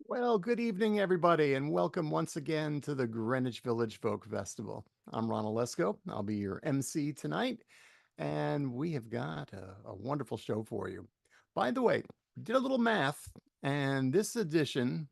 Well, good evening, everybody, and welcome once again to the Greenwich Village Folk Festival. I'm Ron Olesko. I'll be your MC tonight, and we have got a wonderful show for you. By the way, we did a little math, and this edition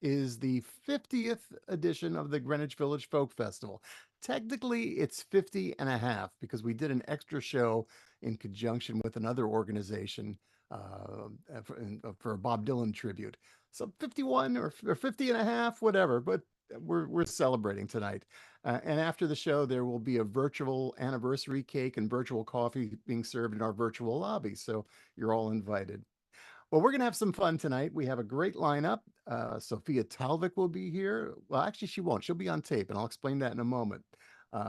is the 50th edition of the Greenwich Village Folk Festival. Technically, it's 50 and a half because we did an extra show in conjunction with another organization for a Bob Dylan tribute. So 51 or 50 and a half, whatever, but we're celebrating tonight. And after the show, there will be a virtual anniversary cake and virtual coffee being served in our virtual lobby. So you're all invited. Well, we're going to have some fun tonight. We have a great lineup. Sophia Talvik will be here. Well, actually, she won't. She'll be on tape, and I'll explain that in a moment.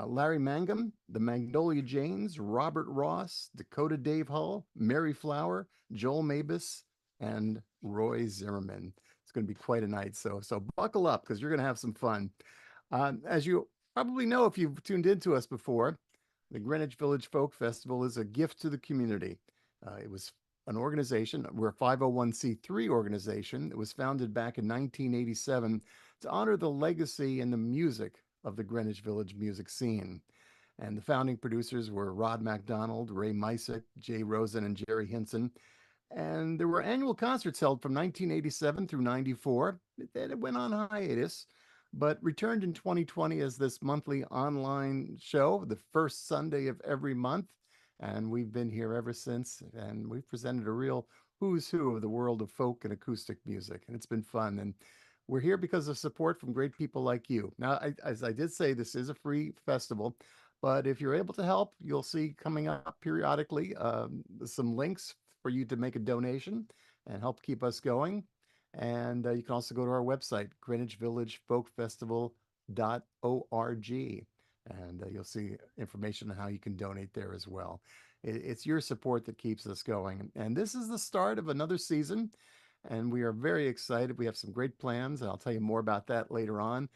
Larry Mangum, the Magnolia Janes, Robert Ross, Dakota Dave Hull, Mary Flower, Joel Mabus, and Roy Zimmerman. It's going to be quite a night. So buckle up because you're going to have some fun. As you probably know if you've tuned into us before, the Greenwich Village Folk Festival is a gift to the community. It was an organization, we're a 501c3 organization. It was founded back in 1987 to honor the legacy and the music of the Greenwich Village music scene. And the founding producers were Rod MacDonald, Ray Mysick, Jay Rosen, and Jerry Hinson. And there were annual concerts held from 1987 through 94. Then it went on hiatus, but returned in 2020 as this monthly online show, the first Sunday of every month. And we've been here ever since, and we've presented a real who's who of the world of folk and acoustic music, and it's been fun. And we're here because of support from great people like you. Now, as I did say, this is a free festival, but if you're able to help, you'll see coming up periodically some links for you to make a donation and help keep us going. And you can also go to our website, greenwichvillagefolkfestival.org, and you'll see information on how you can donate there as well. It's your support that keeps us going. And this is the start of another season, and we are very excited. We have some great plans, and I'll tell you more about that later on.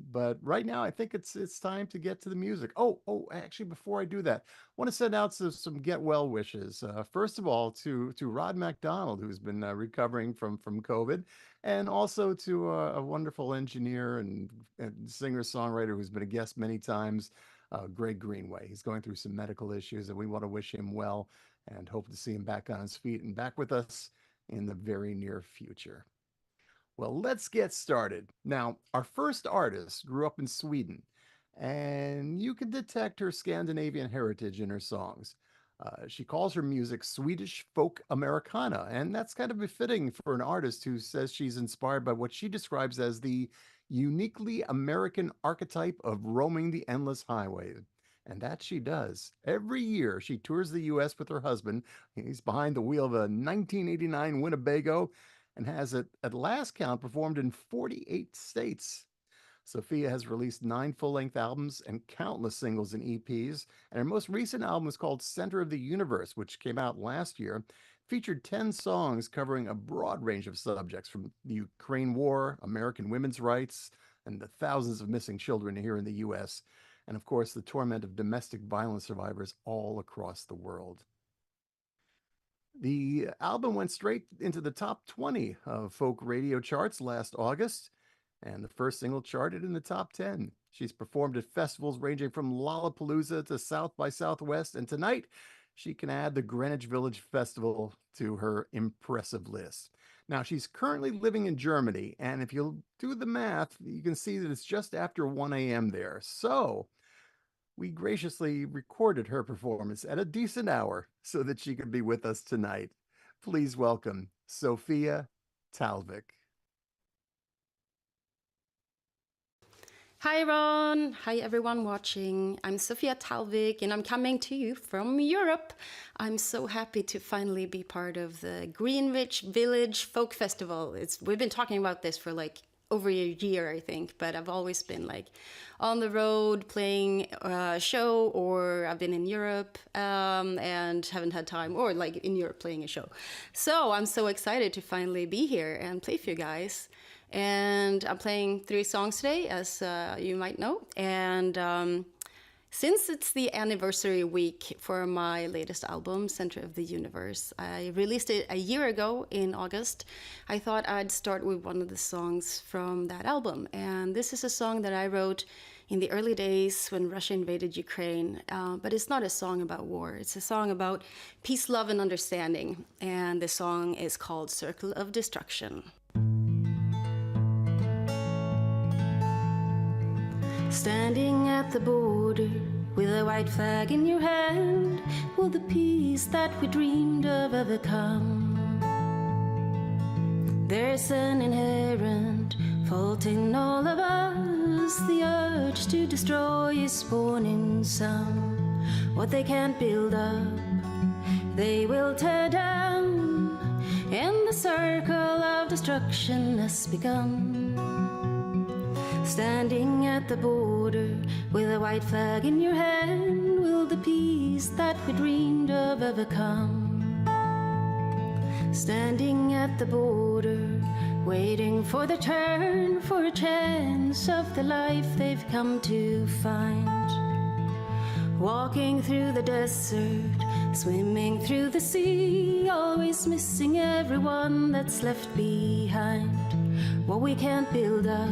But right now, I think it's time to get to the music. Actually, before I do that, I want to send out some get well wishes. First of all, to Rod MacDonald, who's been recovering from COVID, and also to a wonderful engineer and singer songwriter who's been a guest many times, Greg Greenway. He's going through some medical issues, and we want to wish him well and hope to see him back on his feet and back with us in the very near future. Well, let's get started. Now, our first artist grew up in Sweden, and you can detect her Scandinavian heritage in her songs. She calls her music Swedish folk Americana, and that's kind of befitting for an artist who says she's inspired by what she describes as the uniquely American archetype of roaming the endless highway. And that she does. Every year, she tours the US with her husband. He's behind the wheel of a 1989 Winnebago and has at last count performed in 48 states. Sophia has released 9 full-length albums and countless singles and EPs, and her most recent album is called Center of the Universe, which came out last year. Featured 10 songs covering a broad range of subjects from the Ukraine war, American women's rights, and the thousands of missing children here in the US, and of course the torment of domestic violence survivors all across the world. The album went straight into the top 20 of folk radio charts last August, and the first single charted in the top 10. She's performed at festivals ranging from Lollapalooza to South by Southwest, and tonight she can add the Greenwich Village Festival to her impressive list. Now, she's currently living in Germany, and if you do the math, you can see that it's just after 1 a.m. there. So, we graciously recorded her performance at a decent hour so that she could be with us tonight. Please welcome Sophia Talic. Hi, Ron. Hi, everyone watching. I'm Sophia Talic, and I'm coming to you from Europe. I'm so happy to finally be part of the Greenwich Village Folk Festival. We've been talking about this for like over a year, I think, but I've always been like on the road playing a show, or I've been in Europe and haven't had time, or like in Europe playing a show. So I'm so excited to finally be here and play for you guys. And I'm playing 3 songs today, as you might know. And Since it's the anniversary week for my latest album, Center of the Universe, I released it a year ago in August. I thought I'd start with one of the songs from that album. And this is a song that I wrote in the early days when Russia invaded Ukraine. But it's not a song about war. It's a song about peace, love, and understanding. And the song is called Circle of Destruction. Standing at the border with a white flag in your hand, will the peace that we dreamed of ever come? There's an inherent fault in all of us. The urge to destroy is born in some. What they can't build up, they will tear down, and the circle of destruction has begun. Standing at the border with a white flag in your hand, will the peace that we dreamed of ever come? Standing at the border, waiting for the turn, for a chance of the life they've come to find. Walking through the desert, swimming through the sea, always missing everyone that's left behind. What we can't build up,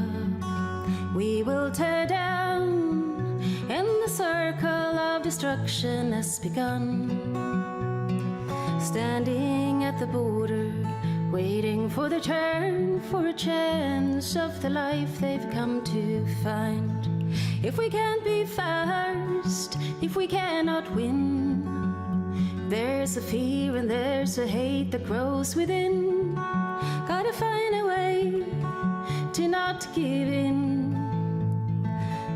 we will tear down, and the circle of destruction has begun. Standing at the border, waiting for the turn, for a chance of the life they've come to find. If we can't be first, if we cannot win, there's a fear and there's a hate that grows within. Gotta find a way to not give in.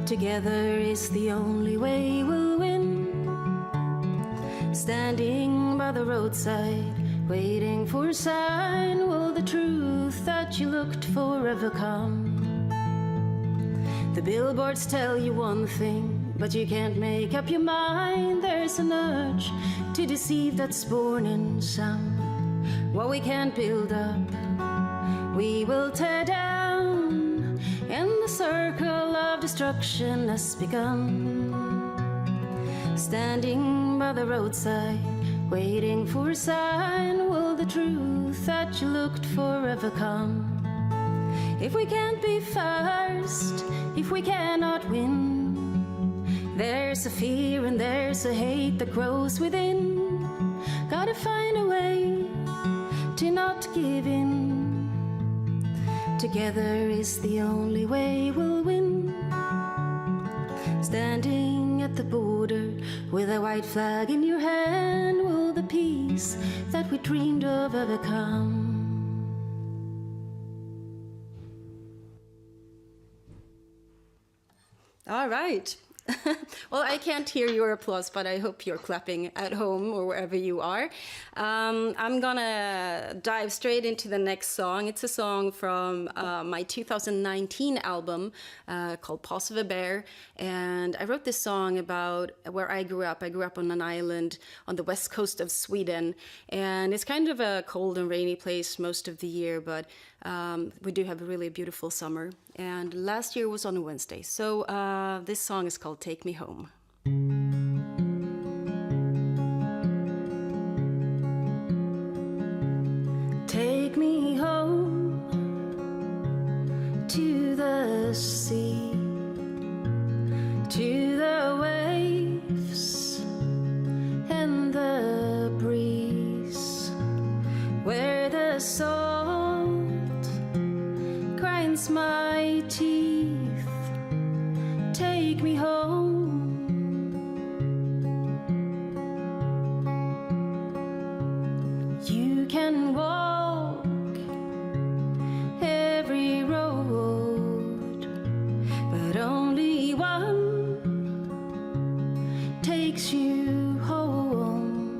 Together is the only way we'll win. Standing by the roadside, waiting for a sign, will the truth that you looked for ever come? The billboards tell you one thing, but you can't make up your mind. There's an urge to deceive that's born in some. What we can't build up, we will tear down, and the circle of destruction has begun. Standing by the roadside, waiting for a sign, will the truth that you looked for ever come? If we can't be first, if we cannot win, there's a fear and there's a hate that grows within. Gotta find a way to not give in. Together is the only way we'll win. Standing at the border with a white flag in your hand, will the peace that we dreamed of ever come? All right. Well, I can't hear your applause, but I hope you're clapping at home or wherever you are. I'm gonna dive straight into the next song. It's a song from my 2019 album called Paws of a Bear. And I wrote this song about where I grew up. I grew up on an island on the west coast of Sweden. And it's kind of a cold and rainy place most of the year, but we do have a really beautiful summer. And last year was on a Wednesday. So this song is called Take Me Home. Take me home to the sea, to the waves and the breeze, where the salt grinds my teeth. Take me home. You can walk every road, but only one takes you home.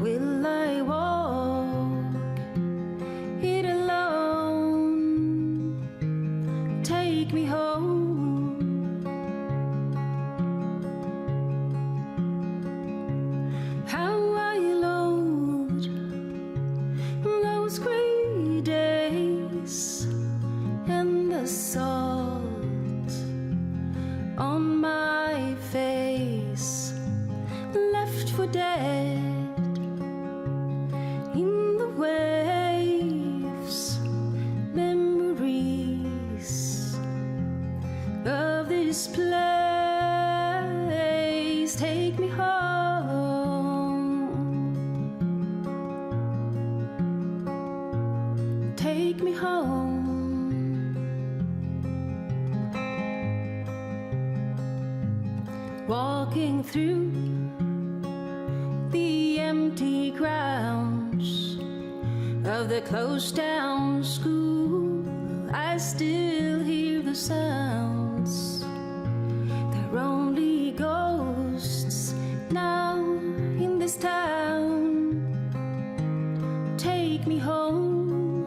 Will I walk it alone? Take me home. home. Walking through the empty grounds of the closed down school, I still hear the sounds. They're only ghosts now in this town. Take me home.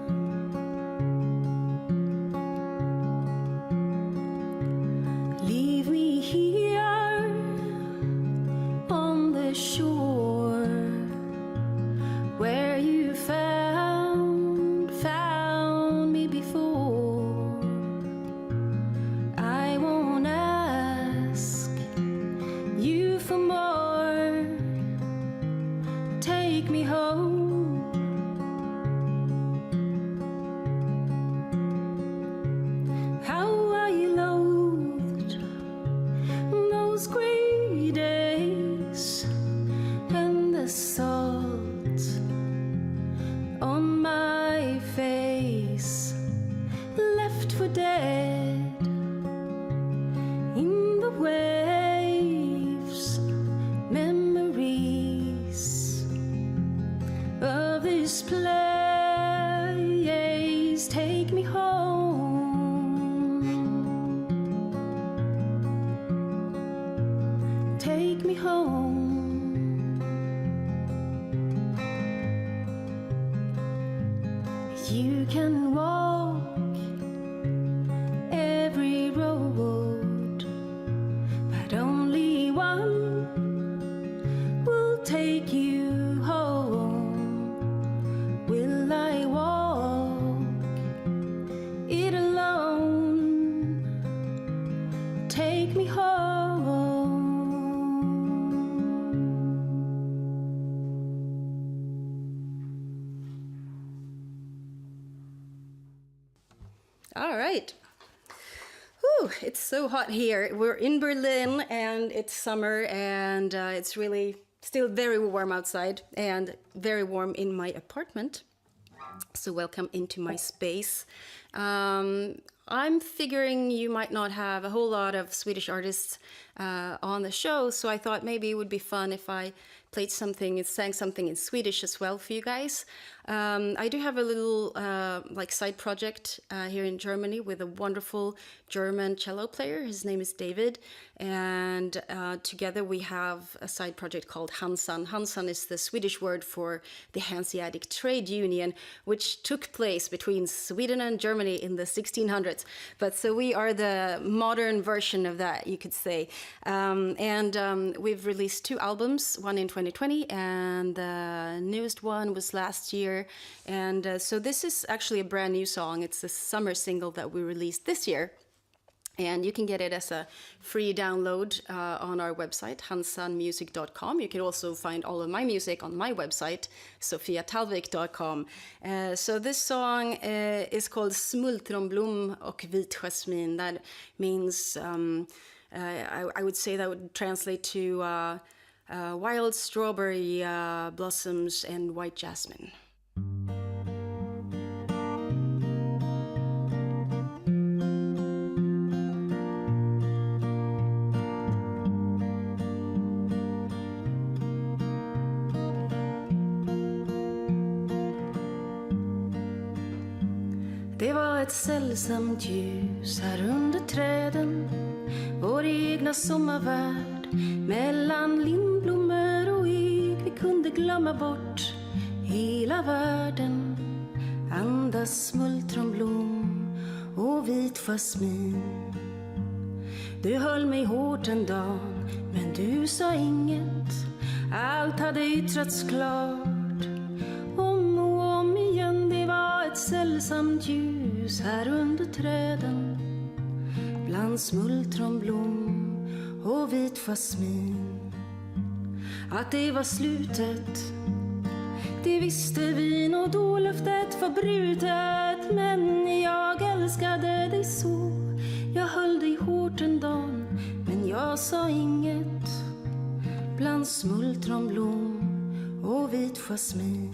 Leave me here on the shore where you found me before. I won't ask you for more. Take me home. How I loathed those gray days and the salt on my face, left for dead in the waves. Memories of this place, take me home. Take me home. You can walk every road, but only one will take you home. Will I walk it alone? Take me home. All right. Whew, it's so hot here. We're in Berlin and it's summer and it's really still very warm outside and very warm in my apartment. So welcome into my space. I'm figuring you might not have a whole lot of Swedish artists on the show, so I thought maybe it would be fun if I played something and sang something in Swedish as well for you guys. I do have a little like side project here in Germany with a wonderful German cello player. His name is David, and together we have a side project called Hansan. Hansan is the Swedish word for the Hanseatic Trade Union, which took place between Sweden and Germany in the 1600s. But so we are the modern version of that, you could say. We've released 2 albums, one in 2020 and the newest one was last year. And so this is actually a brand new song. It's a summer single that we released this year. And you can get it as a free download on our website, hansanmusic.com. You can also find all of my music on my website, sophiatalvic.com. So this song is called Smultronblom och vit jasmin. That means, I would say that would translate to wild strawberry blossoms and white jasmine. Det var ett sällsamt ljus här under träden, vår egna sommarvärld. Mellan lindblommor och ek vi kunde glömma bort hela världen. Andas smultronblom och vit jasmin. Du höll mig hårt en dag, men du sa inget. Allt hade yttrats klart. Om och om igen, det var ett sällsamt ljus här under träden. Bland smultronblom och vit jasmin. Att det var slutet, det visste vi nog då löftet var brutet. Men jag älskade dig så, jag höll dig hårt en dag, men jag sa inget. Bland smultronblom och vit jasmin.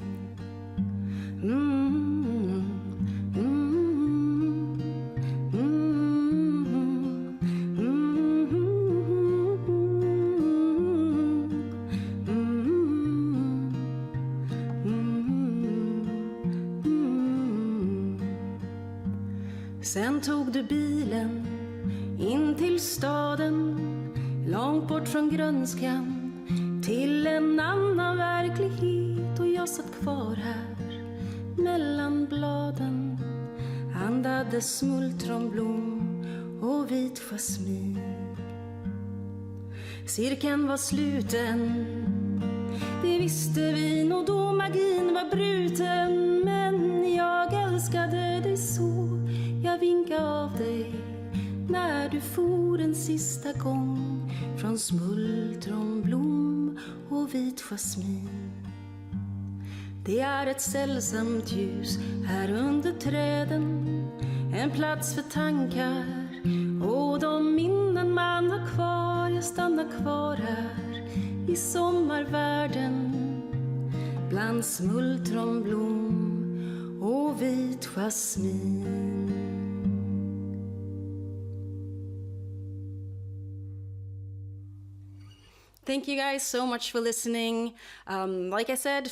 Sen tog du bilen in till staden, långt bort från grönskan, till en annan verklighet. Och jag satt kvar här mellan bladen, andades smultronblom och vit jasmin. Cirkeln var sluten, det visste vi nog då magin var bruten. Men jag älskade dig så, jag vinkade av dig när du for en sista gång från smultronblom och vit jasmin. Det är ett sällsamt ljus här under träden, en plats för tankar och de minnen man har kvar. Jag stannar kvar här i sommarvärlden, bland smultronblom och vit jasmin. Thank you guys so much for listening. Like I said,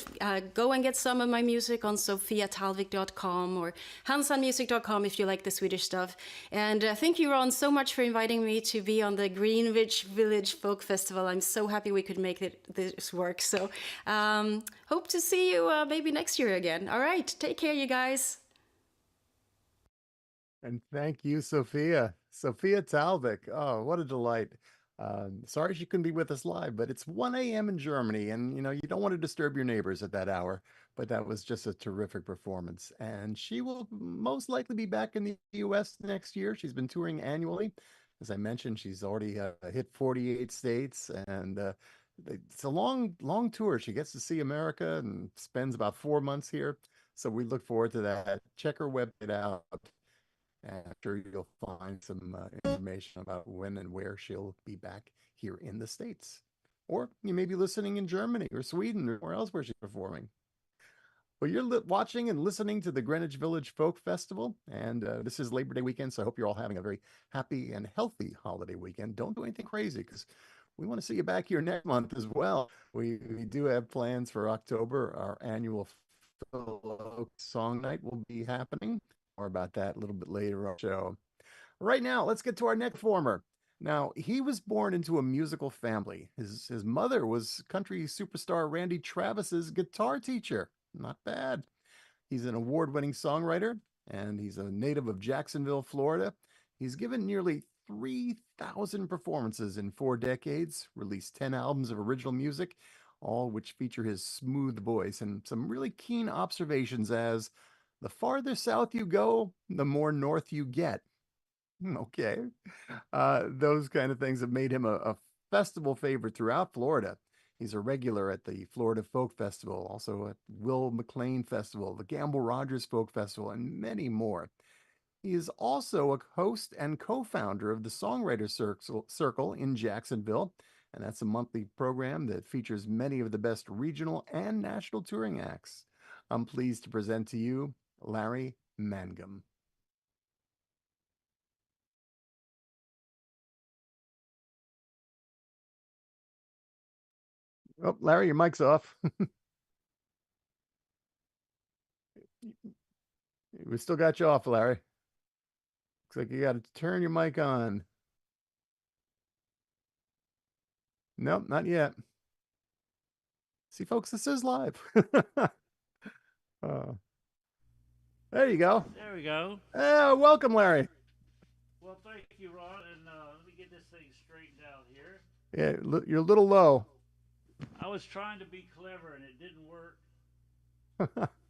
go and get some of my music on sophiatalvic.com or hansanmusic.com if you like the Swedish stuff. And thank you, Ron, so much for inviting me to be on the Greenwich Village Folk Festival. I'm so happy we could make this work. So hope to see you maybe next year again. All right, take care, you guys. And thank you, Sophia. Sophia Talic. Oh, what a delight. Sorry she couldn't be with us live, but it's 1 a.m. in Germany, and you know you don't want to disturb your neighbors at that hour. But that was just a terrific performance, and she will most likely be back in the U.S. next year. She's been touring annually. As I mentioned, she's already hit 48 states, and it's a long tour. She gets to see America and spends about 4 months here. So we look forward to that. Check her website out. And I'm sure you'll find some information about when and where she'll be back here in the States. Or you may be listening in Germany or Sweden or else where she's performing. Well, you're watching and listening to the Greenwich Village Folk Festival, and this is Labor Day weekend, so I hope you're all having a very happy and healthy holiday weekend. Don't do anything crazy, because we want to see you back here next month as well. We do have plans for October. Our annual Folk Song Night will be happening. More about that a little bit later on the show. Right now, let's get to our next performer. Now, he was born into a musical family. His mother was country superstar Randy Travis's guitar teacher. Not bad. He's an award-winning songwriter, and he's a native of Jacksonville, Florida. He's given nearly 3,000 performances in 4 decades, released 10 albums of original music, all which feature his smooth voice and some really keen observations as the farther south you go, the more north you get. Okay. Those kind of things have made him a festival favorite throughout Florida. He's a regular at the Florida Folk Festival, also at Will McLean Festival, the Gamble Rogers Folk Festival, and many more. He is also a host and co-founder of the Songwriter Circle in Jacksonville, and that's a monthly program that features many of the best regional and national touring acts. I'm pleased to present to you Larry Mangum. Oh, Larry, your mic's off. We still got you off, Larry. Looks like you got to turn your mic on. Nope, not yet. See, folks, this is live. There you go. There we go. Welcome, Larry. Well, thank you, Ron. And let me get this thing straightened out here. Yeah, you're a little low. I was trying to be clever, and it didn't work.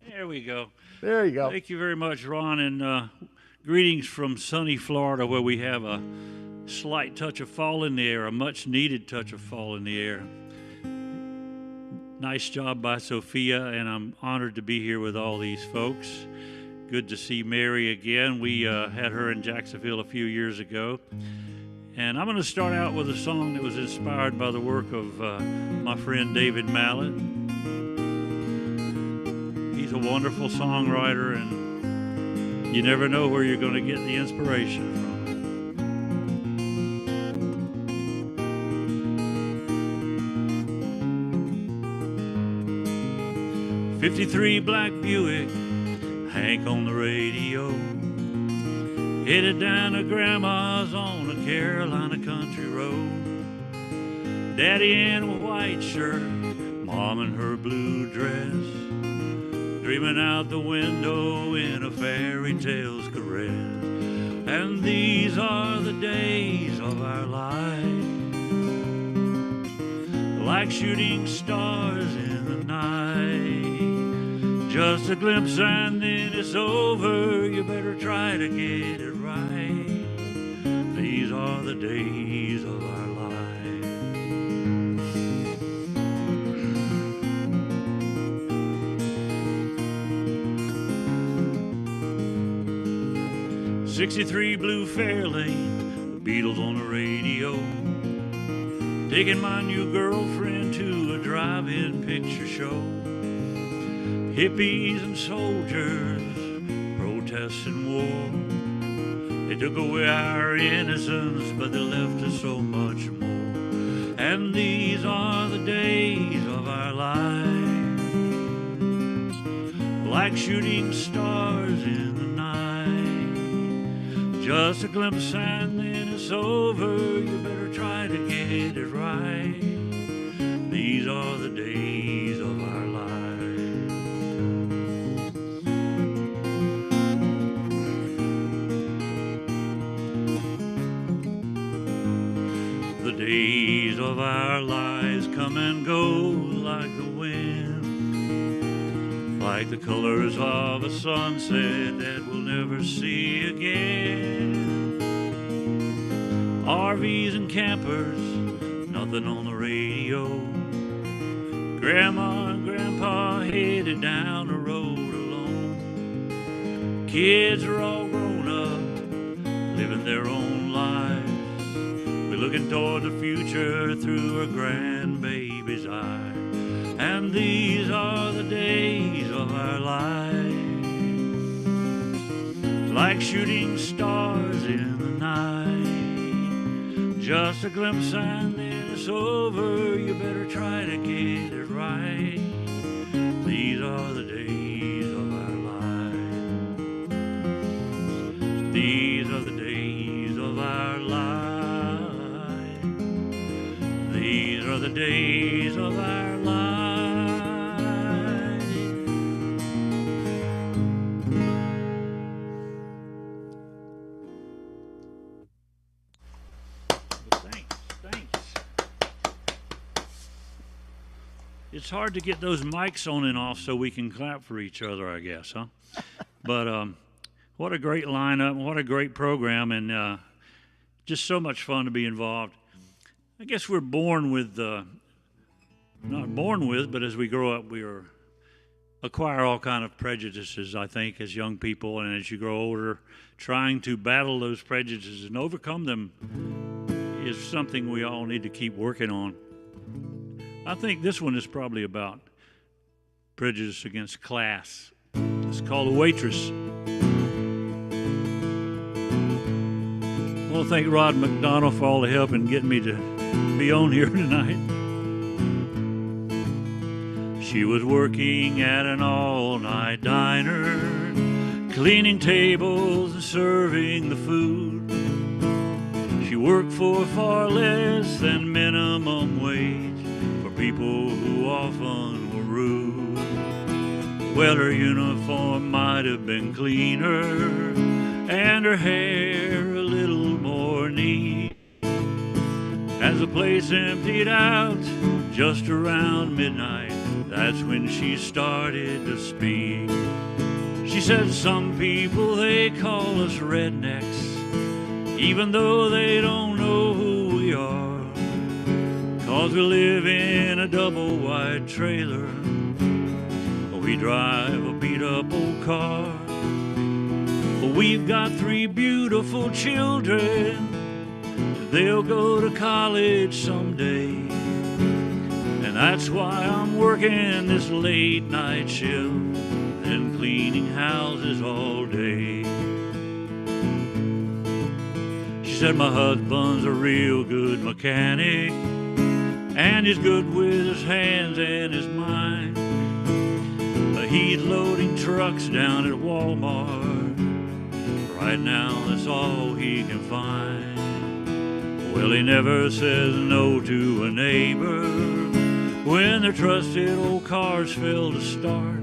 There we go. There you go. Thank you very much, Ron. And greetings from sunny Florida, where we have a slight touch of fall in the air, a much-needed touch of fall in the air. Nice job by Sophia, and I'm honored to be here with all these folks. Good to see Mary again. We had her in Jacksonville a few years ago. And I'm going to start out with a song that was inspired by the work of my friend David Mallet. He's a wonderful songwriter, and you never know where you're going to get the inspiration from. 53 black Buick, Hank on the radio. headed down to Grandma's on a Carolina country road. Daddy in a white shirt, Mom in her blue dress, dreaming out the window in a fairy tale's caress. And these are the days of our lives, like shooting stars in the night. Just a glimpse and then it's over, you better try to get it right. These are the days of our lives. 63 Blue Fairlane, the Beatles on the radio, taking my new girlfriend to a drive-in picture show. Hippies and soldiers protesting war, they took away our innocence, but they left us so much more. And these are the days of our lives, like shooting stars in the night. Just a glimpse and then it's over, you better try to get it right. These are the days of our lives. The days of our lives come and go like the wind, like the colors of a sunset that we'll never see again. RVs and campers, nothing on the radio. Grandma and Grandpa headed down the road alone. Kids are all grown up, living their own lives. We're looking toward the future through our grandbaby's eyes. And these are the days of our lives, like shooting stars in the night. Just a glimpse and then it's over, you better try to get it right. These are the days of our lives. These are the days of our lives. These are the days of our lives. It's hard to get those mics on and off so we can clap for each other, I guess, huh? But what a great lineup, what a great program, and just so much fun to be involved. I guess we're born with, not born with, but as we grow up, we acquire all kind of prejudices, I think, as young people, and as you grow older, trying to battle those prejudices and overcome them is something we all need to keep working on. I think this one is probably about prejudice against class. It's called Waitress. I want to thank Rod McDonald for all the help in getting me to be on here tonight. She was working at an all-night diner, cleaning tables and serving the food. She worked for far less than minimum wage, people who often were rude. Well, her uniform might have been cleaner and her hair a little more neat. As the place emptied out just around midnight, that's when she started to speak. She said, some people, they call us rednecks, even though they don't know who we are. 'Cause we live in a double wide trailer, we drive a beat up old car. We've got 3 beautiful children, they'll go to college someday. And that's why I'm working this late night shift and cleaning houses all day. She said, my husband's a real good mechanic, and he's good with his hands and his mind. He's loading trucks down at Walmart right now, that's all he can find. Well, he never says no to a neighbor when their trusted old cars fail to start.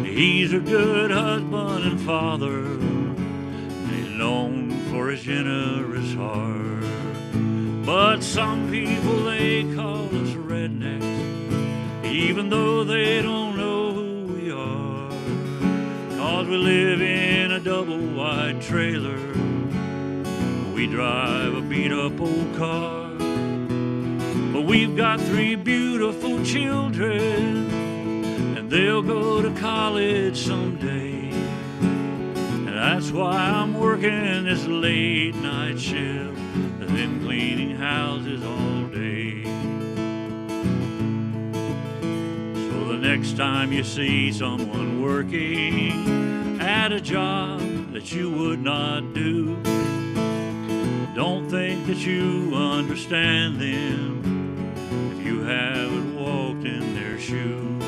He's a good husband and father, and he's known for his generous heart. But some people, they call us rednecks, even though they don't know who we are. 'Cause we live in a double-wide trailer, we drive a beat-up old car. But we've got 3 beautiful children, and they'll go to college someday. And that's why I'm working this late night shift, and then cleaning houses all day. So the next time you see someone working at a job that you would not do, don't think that you understand them if you haven't walked in their shoes.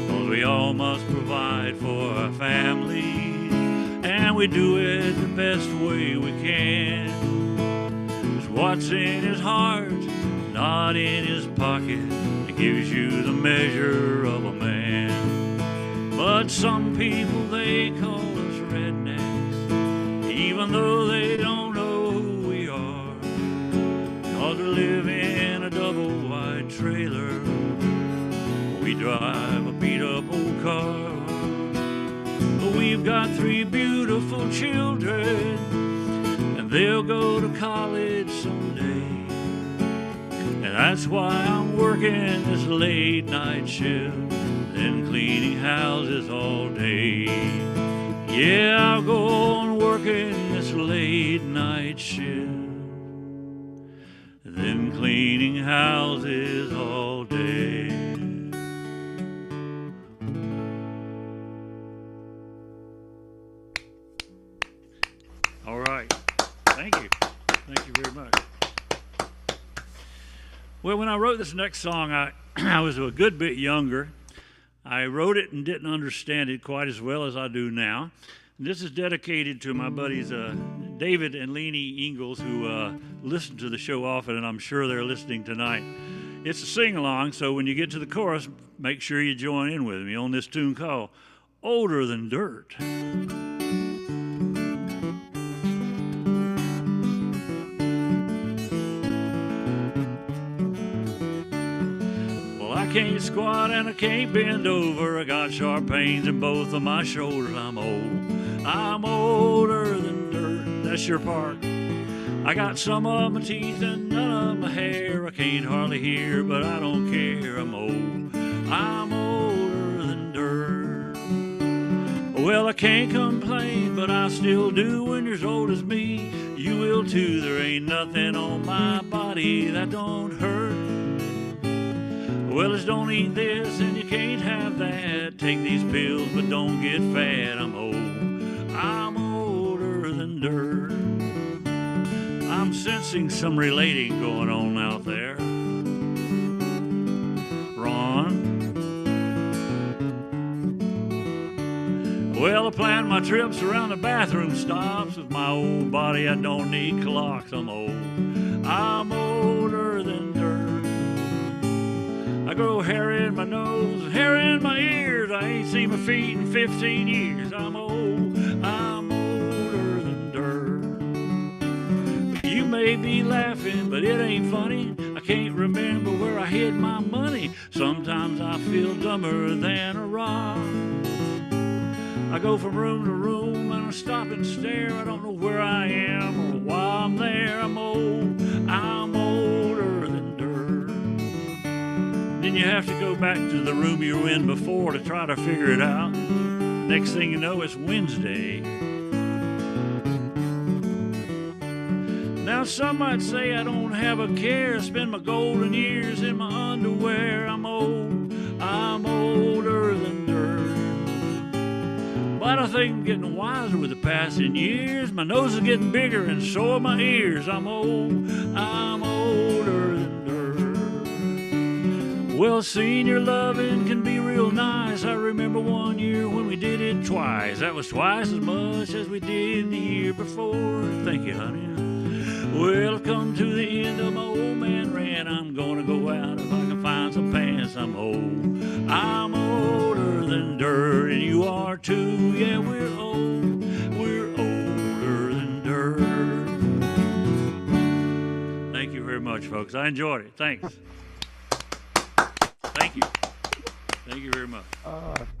'Cause we all must provide for our families, and we do it the best way we can. 'Cause what's in his heart, not in his pocket, it gives you the measure of a man. But some people, they call us rednecks, even though they don't know who we are. 'Cause we live in a double-wide trailer, we drive a beat-up old car. But we've got 3 beautiful children, and they'll go to college someday. And that's why I'm working this late night shift, and cleaning houses all day. Yeah, I'll go on working this late night shift, then cleaning houses all day. All right. Thank you. Thank you very much. Well, when I wrote this next song, I was a good bit younger. I wrote it and didn't understand it quite as well as I do now. And this is dedicated to my buddies David and Leanie Ingalls, who listen to the show often, and I'm sure they're listening tonight. It's a sing-along, so when you get to the chorus, make sure you join in with me on this tune called Older Than Dirt. I can't squat and I can't bend over. I got sharp pains in both of my shoulders. I'm old. I'm older than dirt. That's your part. I got some of my teeth and none of my hair. I can't hardly hear, but I don't care. I'm old. I'm older than dirt. Well, I can't complain, but I still do when you're as old as me. You will too. There ain't nothing on my body that don't hurt. Well, it's don't eat this and you can't have that. Take these pills, but don't get fat. I'm old. I'm older than dirt. I'm sensing some relating going on out there. Ron? Well, I plan my trips around the bathroom stops. With my old body, I don't need clocks. I'm old. I'm older than dirt. I grow hair in my nose and hair in my ears. I ain't seen my feet in 15 years. I'm old. I'm older than dirt. You may be laughing, but it ain't funny. I can't remember where I hid my money. Sometimes I feel dumber than a rock. I go from room to room and I stop and stare. I don't know where I am or why I'm there. I'm old. I'm older than dirt. Then you have to go back to the room you were in before to try to figure it out. Next thing you know, it's Wednesday. Now some might say I don't have a care. Spend my golden years in my underwear. I'm old. I'm older than dirt. But I think I'm getting wiser with the passing years. My nose is getting bigger and so are my ears. I'm old. I'm older than dirt. Well, senior loving can be real nice. I remember one year when we did it twice. twice. That was twice as much as we did the year before. Thank you, honey. Well, come to the end of my old man rant. I'm gonna go out if I can find some pants. I'm old. I'm older than dirt, and you are too. Yeah, we're old. We're older than dirt. Thank you very much, folks. I enjoyed it. Thanks. Thank you. Thank you very much.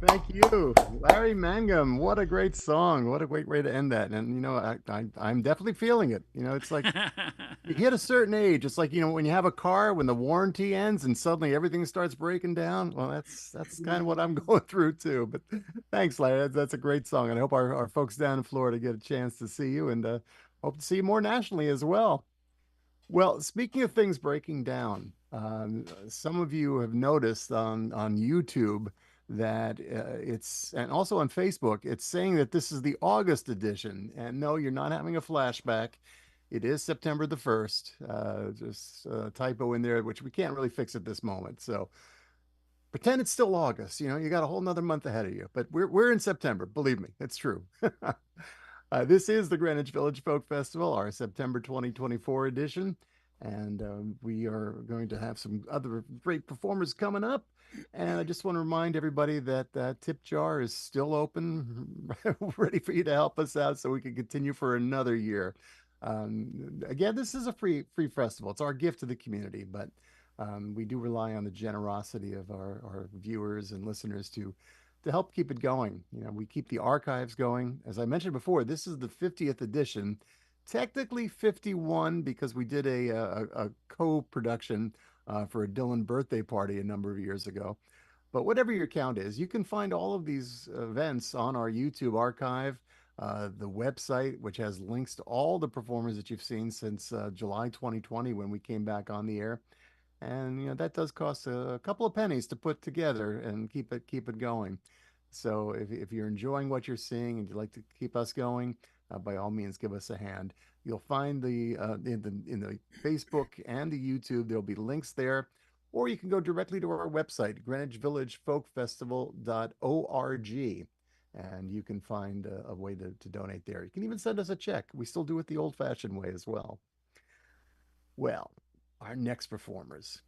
Thank you, Larry Mangum. What a great song. What a great way to end that. And, you know, I'm definitely feeling it. You know, it's like you hit a certain age. It's like, you know, when you have a car, when the warranty ends and suddenly everything starts breaking down. Well, that's kind of what I'm going through too. But thanks, Larry. That's a great song. And I hope our folks down in Florida get a chance to see you, and hope to see you more nationally as well. Well, speaking of things breaking down, some of you have noticed on YouTube that and also on Facebook, it's saying that this is the August edition. And no, you're not having a flashback. It is September the 1st. Just a typo in there, which we can't really fix at this moment. So pretend it's still August. You know, you got a whole nother month ahead of you. But we're in September. Believe me, it's true. This is the Greenwich Village Folk Festival, our September 2024 edition. And we are going to have some other great performers coming up. And I just want to remind everybody that that tip jar is still open, ready for you to help us out so we can continue for another year. Again, this is a free festival. It's our gift to the community, but we do rely on the generosity of our viewers and listeners to help keep it going. You know, we keep the archives going. As I mentioned before, this is the 50th edition, technically 51 because we did a co-production for a Dylan birthday party a number of years ago. But whatever your count is, you can find all of these events on our YouTube archive, the website, which has links to all the performers that you've seen since July 2020 when we came back on the air. And you know that does cost a couple of pennies to put together and keep it going. So if you're enjoying what you're seeing and you'd like to keep us going, by all means, give us a hand. You'll find in the Facebook and the YouTube, there'll be links there, or you can go directly to our website, greenwichvillagefolkfestival.org, and you can find a way to donate there. You can even send us a check. We still do it the old-fashioned way as well. Well, our next performers.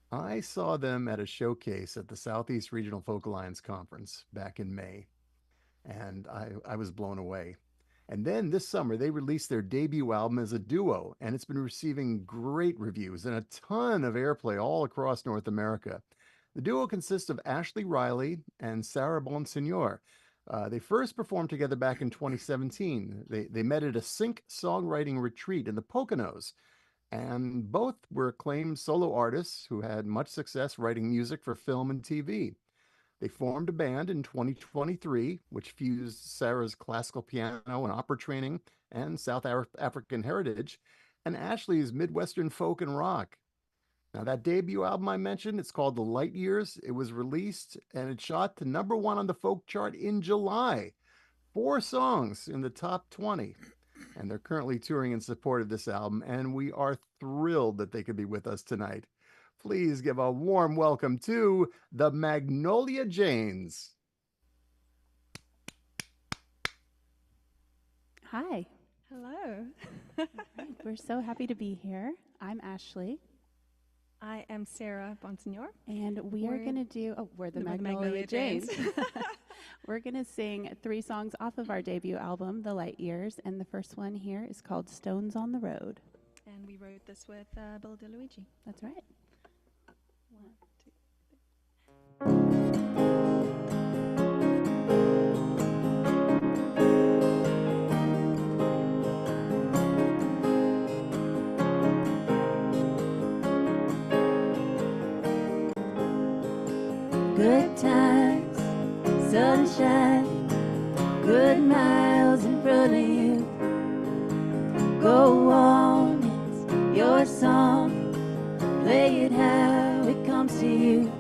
I saw them at a showcase at the Southeast Regional Folk Alliance Conference back in May, and I was blown away. And then this summer, they released their debut album as a duo, and it's been receiving great reviews and a ton of airplay all across North America. The duo consists of Ashley Riley and Sarah Bonsignor. They first performed together back in 2017. They met at a sync songwriting retreat in the Poconos, and both were acclaimed solo artists who had much success writing music for film and TV. They formed a band in 2023, which fused Sarah's classical piano and opera training and South African heritage, and Ashley's Midwestern folk and rock. Now, that debut album I mentioned, it's called The Light Years. It was released and it shot to #1 on the folk chart in July. 4 songs in the top 20. And they're currently touring in support of this album, and we are thrilled that they could be with us tonight. Please give a warm welcome to the Magnolia Janes. Hi. Hello. We're so happy to be here. I'm Ashley. I am Sarah Bonsignor. And we're going to do, we're the Magnolia Janes. We're going to sing 3 songs off of our debut album, The Light Years. And the first one here is called Stones on the Road. And we wrote this with Bill DeLuigi. That's right. 1, 2, 3. Good times, sunshine, good miles in front of you. Go on, it's your song, play it how it comes to you.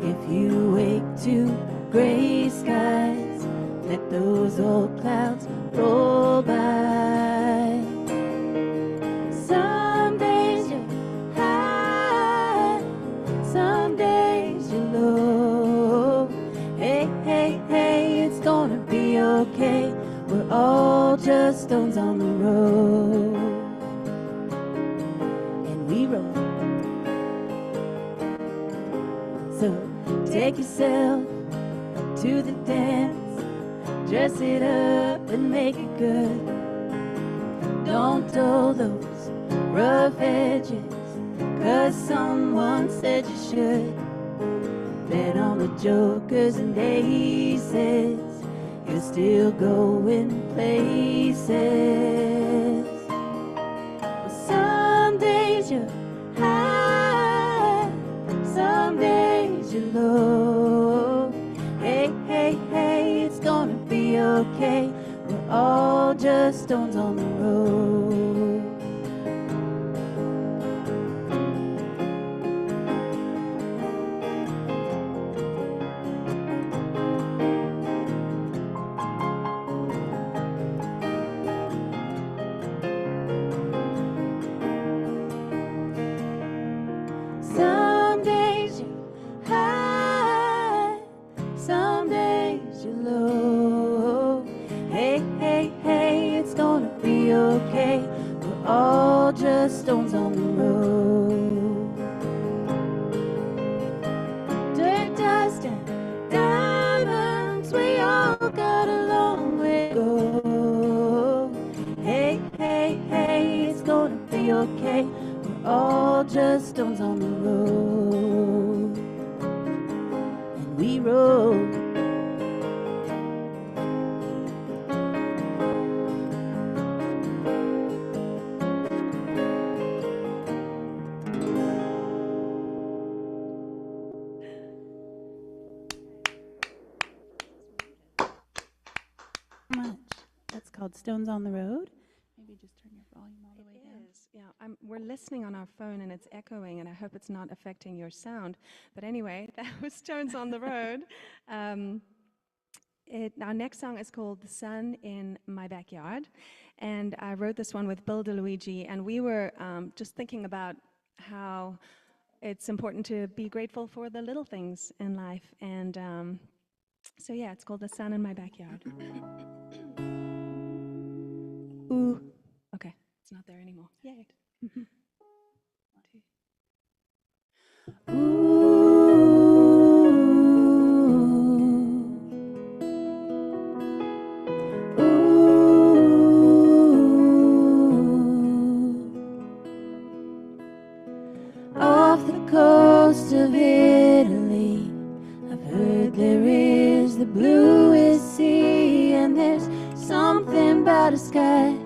If you wake to gray skies, let those old clouds roll by. Some days you're high, some days you're low. Hey, hey, hey, it's okay. We're all just stones on the road. And we roll. So take yourself to the dance, dress it up and make it good. Don't dull those rough edges, 'cause someone said you should. Bet on the jokers and aces, you're still going places. Well, some days you're high, some days you're low. Hey, hey, hey, it's gonna be okay. We're all just stones on the road. Some days you're high, some days you're low. Hey, hey, hey, it's gonna be okay. We're all just stones on the road. Dirt, dust, and diamonds, we all got a long way to go. Hey, hey, hey, it's gonna be okay. We're all just stones on the road. And we roll. Much. That's called Stones on the Road. Maybe just turn your volume all the way down. It is, yeah. We're listening on our phone and it's echoing, and I hope it's not affecting your sound. But anyway, that was Stones on the Road. Our next song is called The Sun in My Backyard, and I wrote this one with Bill DeLuigi, and we were just thinking about how it's important to be grateful for the little things in life, and so yeah, it's called The Sun in My Backyard. Ooh, okay, it's not there anymore. Yay. Off the coast of Italy, I've heard there is the bluest sea, and there's something about a sky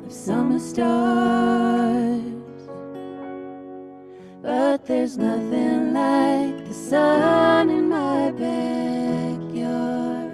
of summer stars. But there's nothing like the sun in my backyard.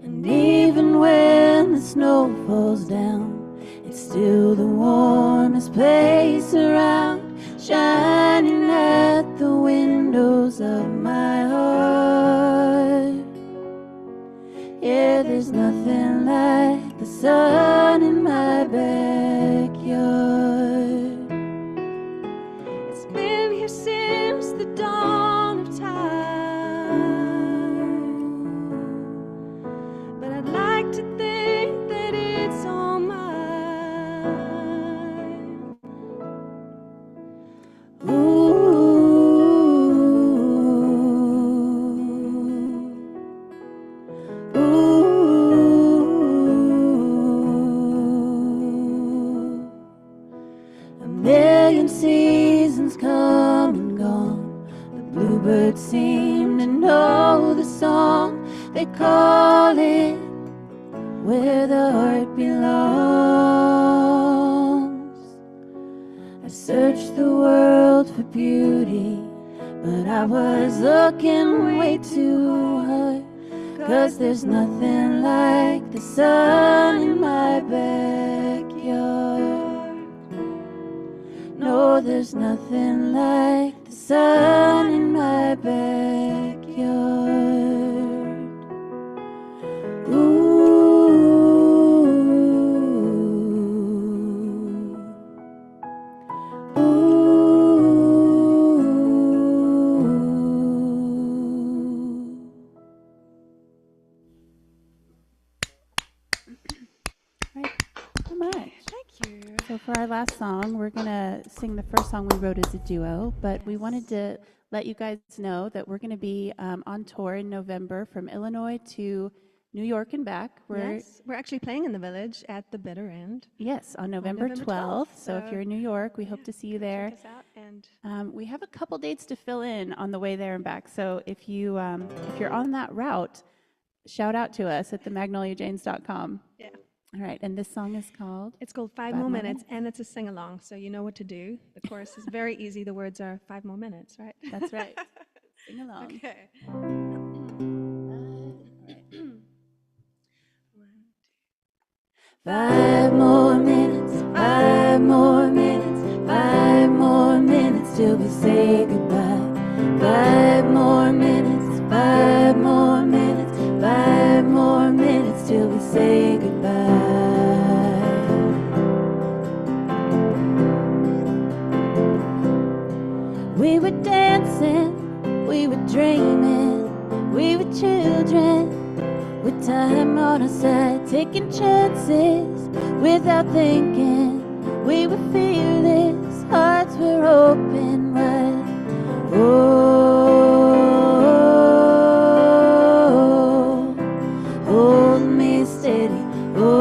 And even when the snow falls down, it's still the warmest place around, shining at the windows of my heart. Yeah, there's nothing like the sun in my backyard. It's been here since the dawn of time, but I'd like to think that it's all mine. A million seasons come and gone. The bluebirds seem to know the song. They call it where the heart belongs. I searched the world for beauty, but I was looking way too hard. 'Cause there's nothing like the sun in my backyard. No, there's nothing like the sun in my backyard. Ooh. so much. Thank you. So for our last song, we're going to sing the first song we wrote as a duo, but we wanted to let you guys know that we're going to be on tour in November from Illinois to New York and back. We're actually playing in the Village at the bitter end. Yes, on November 12th. So if you're in New York, we hope to see you there. Check us out. And We have a couple dates to fill in on the way there and back. So if you're on that route, shout out to us at themagnoliajanes.com. yeah, All right, and this song is called? it's called 5 More Minutes, and it's a sing-along, so you know what to do. The chorus is very easy. The words are 5 more minutes, right? That's right. Sing along. Okay. 5 more minutes, 5 more minutes, 5 more minutes till we say goodbye. 5 more minutes, 5 more minutes, 5 more minutes till we say goodbye. We were dancing, we were dreaming, we were children. With time on our side, taking chances without thinking. We were fearless, hearts were open wide. Oh, hold me steady. Oh,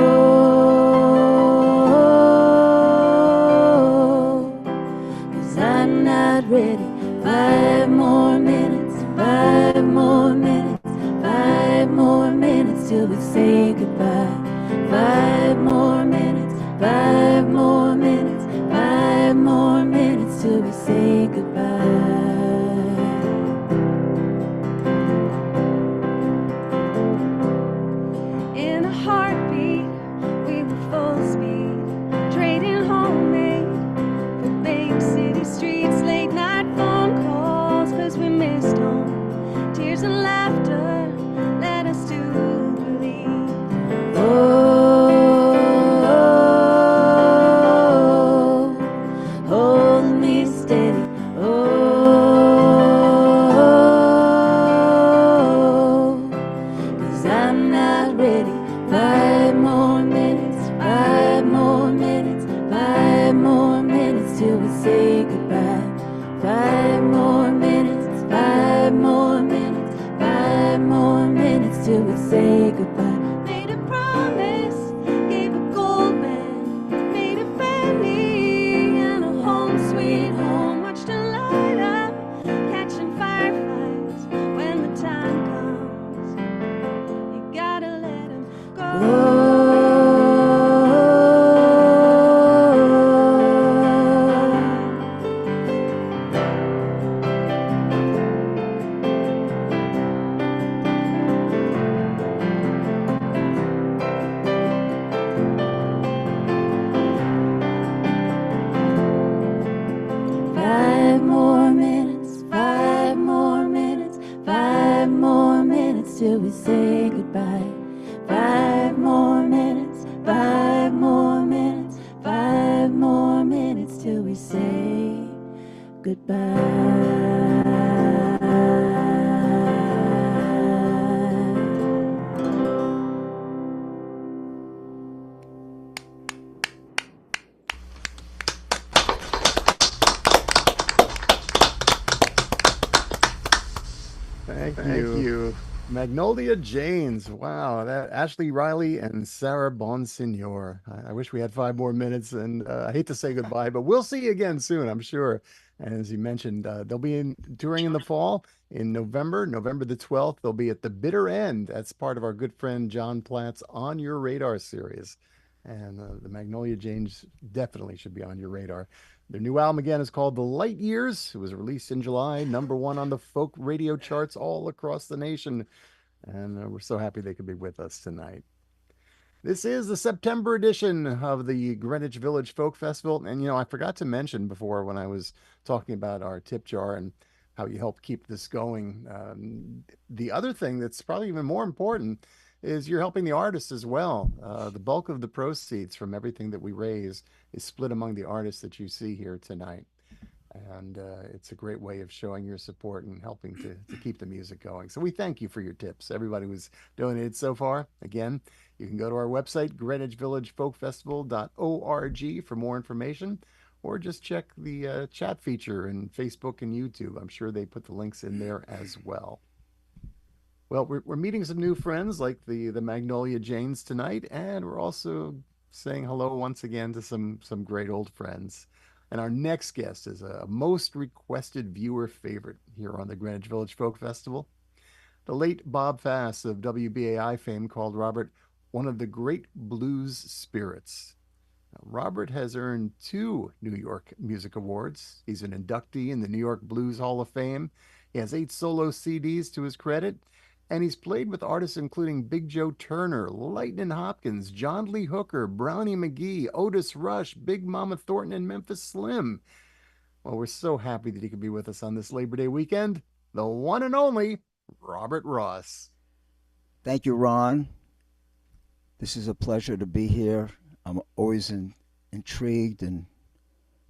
'cause I'm not ready. 5 more minutes, 5 more minutes, 5 more minutes till we say goodbye. 5 more minutes, 5 more minutes, 5 more minutes till we say goodbye. In a heartbeat, we were full speed, trading homemade for big city streets, late night phone calls, 'cause we missed home. Tears and laughter led us to believe. Oh, hold me steady. Oh, 'cause I'm not ready. 5 more minutes, 5 more minutes, 5 more minutes till we say goodbye. 5 more minutes, 5 more minutes, 5 more minutes till we say goodbye. Made a promise, gave a gold man, made a family and a home sweet home. Watched a light up, catching fireflies when the time comes. You gotta let them go. 5 more minutes, 5 more minutes, 5 more minutes till we say goodbye. 5 more minutes, 5 more minutes, 5 more minutes till we say goodbye. Thank you. Magnolia Janes. Wow, that Ashley Riley and Sarah Bonsignor. I wish we had 5 more minutes, and I hate to say goodbye, but we'll see you again soon, I'm sure. And as you mentioned, they'll be touring in the fall in November the 12th. They'll be at the bitter end. That's part of our good friend John Platt's On Your Radar series. And the Magnolia Janes definitely should be on your radar. Their new album again is called The Light Years. It was released in July, #1 on the folk radio charts all across the nation. And we're so happy they could be with us tonight. This is the September edition of the Greenwich Village Folk Festival. And, I forgot to mention before when I was talking about our tip jar and how you help keep this going. The other thing that's probably even more important is you're helping the artists as well. The bulk of the proceeds from everything that we raise is split among the artists that you see here tonight. And it's a great way of showing your support and helping to keep the music going. So we thank you for your tips. Everybody who's donated so far. Again, you can go to our website, greenwichvillagefolkfestival.org, for more information, or just check the chat feature in Facebook and YouTube. I'm sure they put the links in there as well. Well, we're meeting some new friends like the Magnolia Janes tonight, and we're also saying hello once again to some great old friends. And our next guest is a most requested viewer favorite here on the Greenwich Village Folk Festival. The late Bob Fass of WBAI fame called Robert one of the great blues spirits. Now, Robert has earned 2 New York Music Awards. He's an inductee in the New York Blues Hall of Fame. He has 8 solo CDs to his credit, and he's played with artists including Big Joe Turner, Lightnin' Hopkins, John Lee Hooker, Brownie McGee, Otis Rush, Big Mama Thornton, and Memphis Slim. Well, we're so happy that he could be with us on this Labor Day weekend. The one and only Robert Ross. Thank you, Ron. This is a pleasure to be here. I'm always intrigued and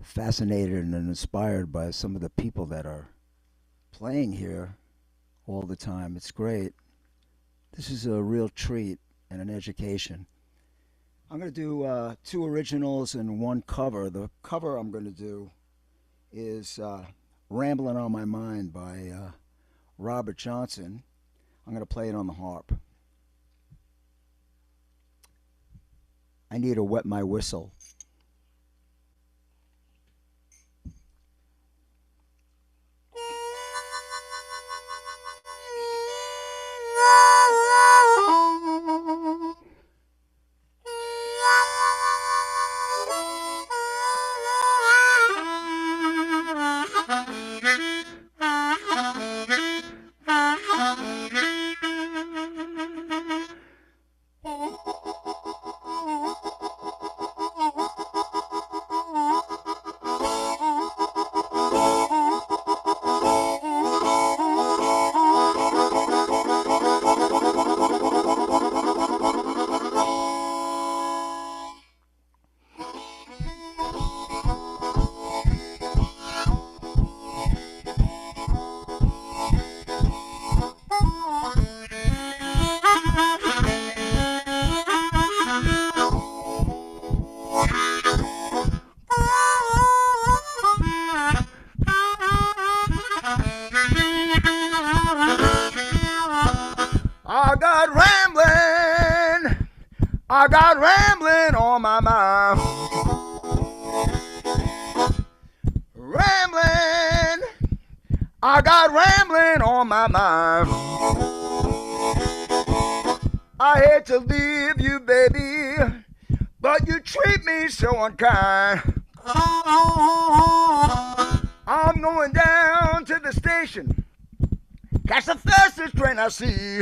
fascinated and inspired by some of the people that are playing here all the time. It's great. This is a real treat and an education. I'm going to do 2 originals and 1 cover. The cover I'm going to do is Ramblin' on My Mind by Robert Johnson. I'm going to play it on the harp. I need to wet my whistle. I got rambling on my mind. Rambling, I got rambling on my mind. I hate to leave you, baby, but you treat me so unkind. I'm going down to the station, catch the fastest train I see.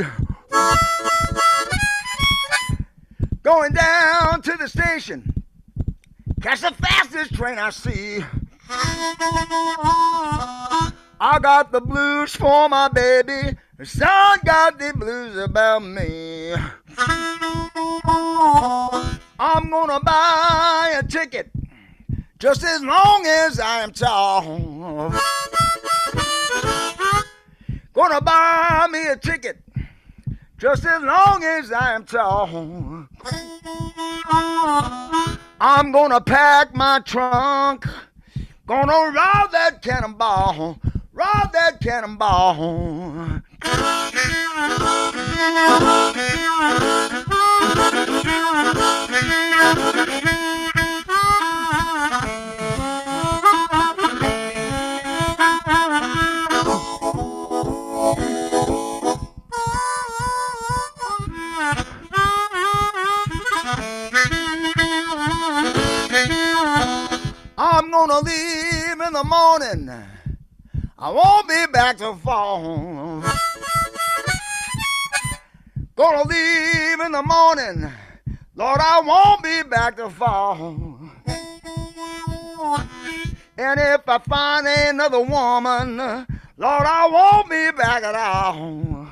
Going down to the station, catch the fastest train I see. I got the blues for my baby, the sun got the blues about me. I'm gonna buy a ticket just as long as I am tall. Gonna buy me a ticket just as long as I am tall. I'm gonna pack my trunk, gonna rob that cannonball, rob that cannonball. I'm gonna leave in the morning, I won't be back till fall. Gonna leave in the morning, Lord, I won't be back till fall. And if I find another woman, Lord, I won't be back at all.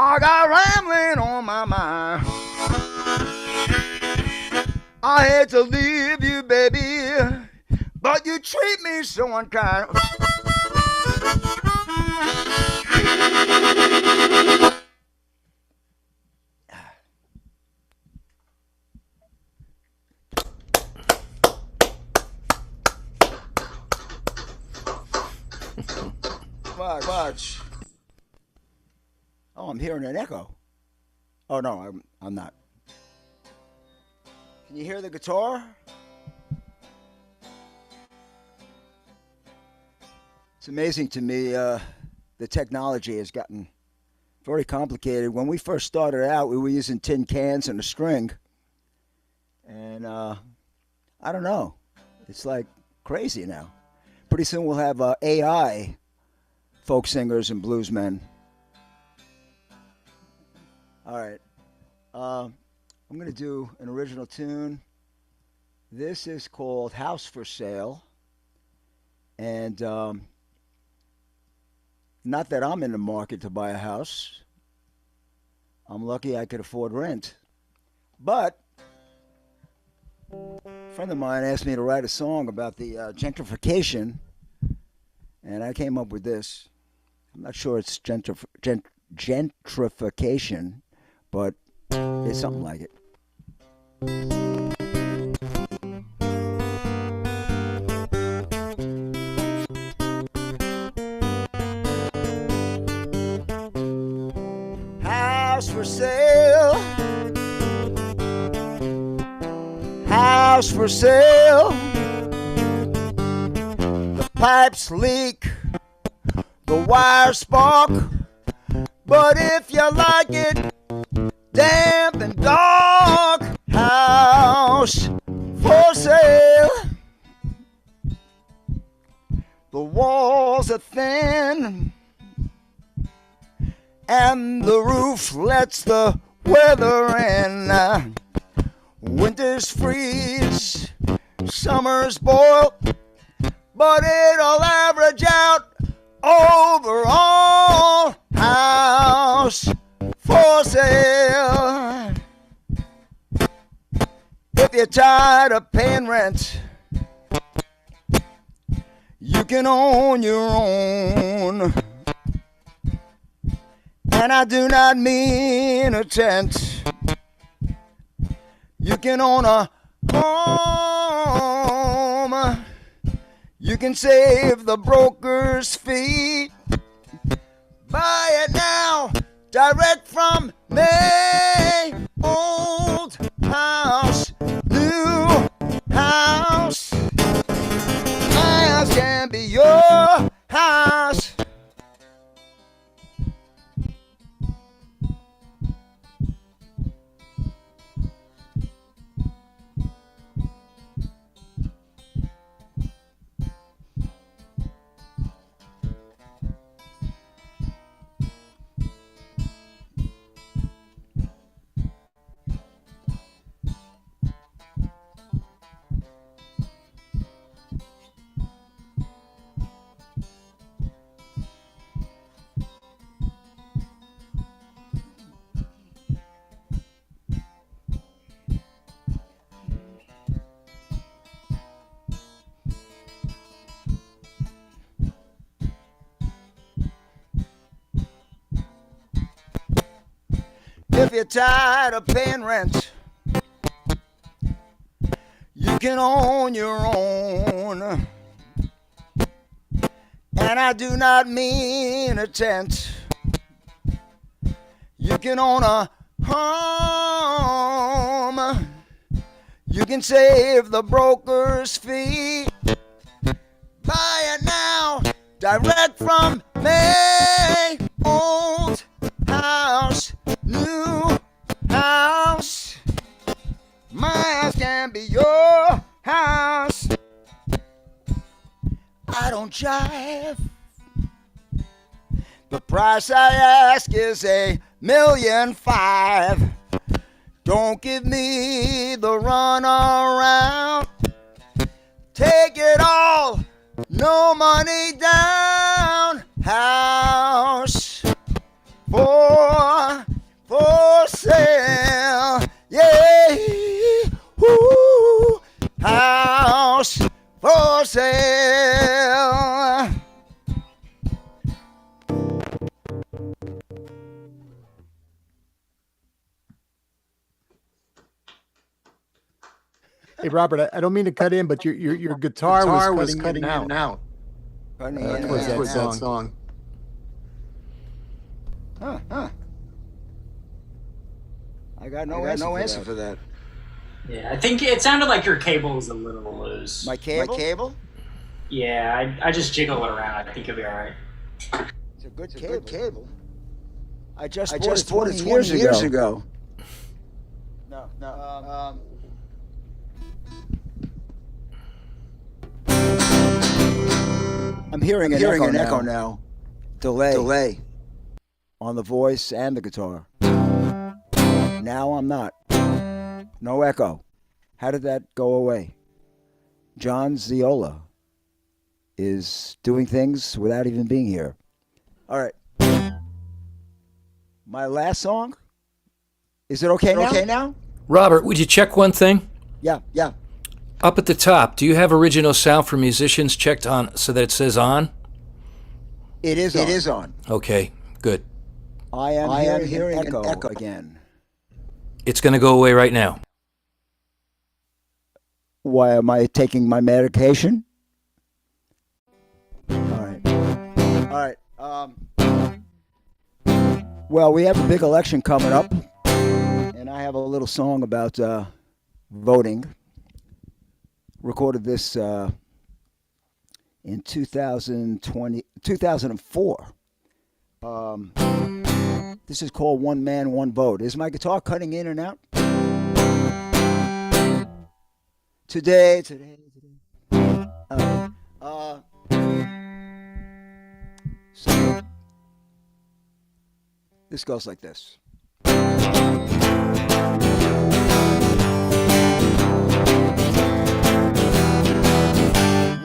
I got rambling on my mind. I hate to leave you, baby, but you treat me so unkind. Watch. Oh, I'm hearing an echo. Oh, no, I'm not. Can you hear the guitar? It's amazing to me. The technology has gotten very complicated. When we first started out, we were using tin cans and a string. And I don't know. It's like crazy now. Pretty soon we'll have AI folk singers and bluesmen. All right. I'm going to do an original tune. This is called House for Sale. And not that I'm in the market to buy a house. I'm lucky I could afford rent. But a friend of mine asked me to write a song about the gentrification. And I came up with this. I'm not sure it's gentrification, but it's something like it. House for sale. House for sale. The pipes leak. The wire spark, but if you like it damp and dark, house for sale. The walls are thin, and the roof lets the weather in. Winters freeze, summers boil, but it'll average out. Overall, house for sale. If you're tired of paying rent, you can own your own. And I do not mean a tent. You can own a home. You can save the broker's fee. Buy it now, direct from me. Old house, new house. My house can be your house. If you're tired of paying rent, you can own your own. And I do not mean a tent. You can own a home. You can save the broker's fee. Buy it now, direct from me. Old house, new house. My house can be your house. I don't jive. The price I ask is $1,500,000. Don't give me the run around. Take it all, no money down. How sale. Hey, Robert, I don't mean to cut in, but your guitar was cutting in and out. Towards that song. Huh. I got no answer for that. Yeah, I think it sounded like your cable was a little loose. My cable? Yeah, I just jiggle it around. I think you'll be all right. It's a good cable. I just bought it 20 years ago. No. I'm hearing an echo now. Delay on the voice and the guitar. Now I'm not. No echo. How did that go away? John Ziola is doing things without even being here. All right. My last song? Is it okay now? Robert, would you check one thing? Yeah. Up at the top, do you have original sound for musicians checked on so that it says on? It is on. Okay, good. I am hearing an echo again. It's going to go away right now. Why am I taking my medication? All right. Well, we have a big election coming up, and I have a little song about voting. Recorded this in 2004. This is called One Man, One Vote. Is my guitar cutting in and out? Today. So this goes like this.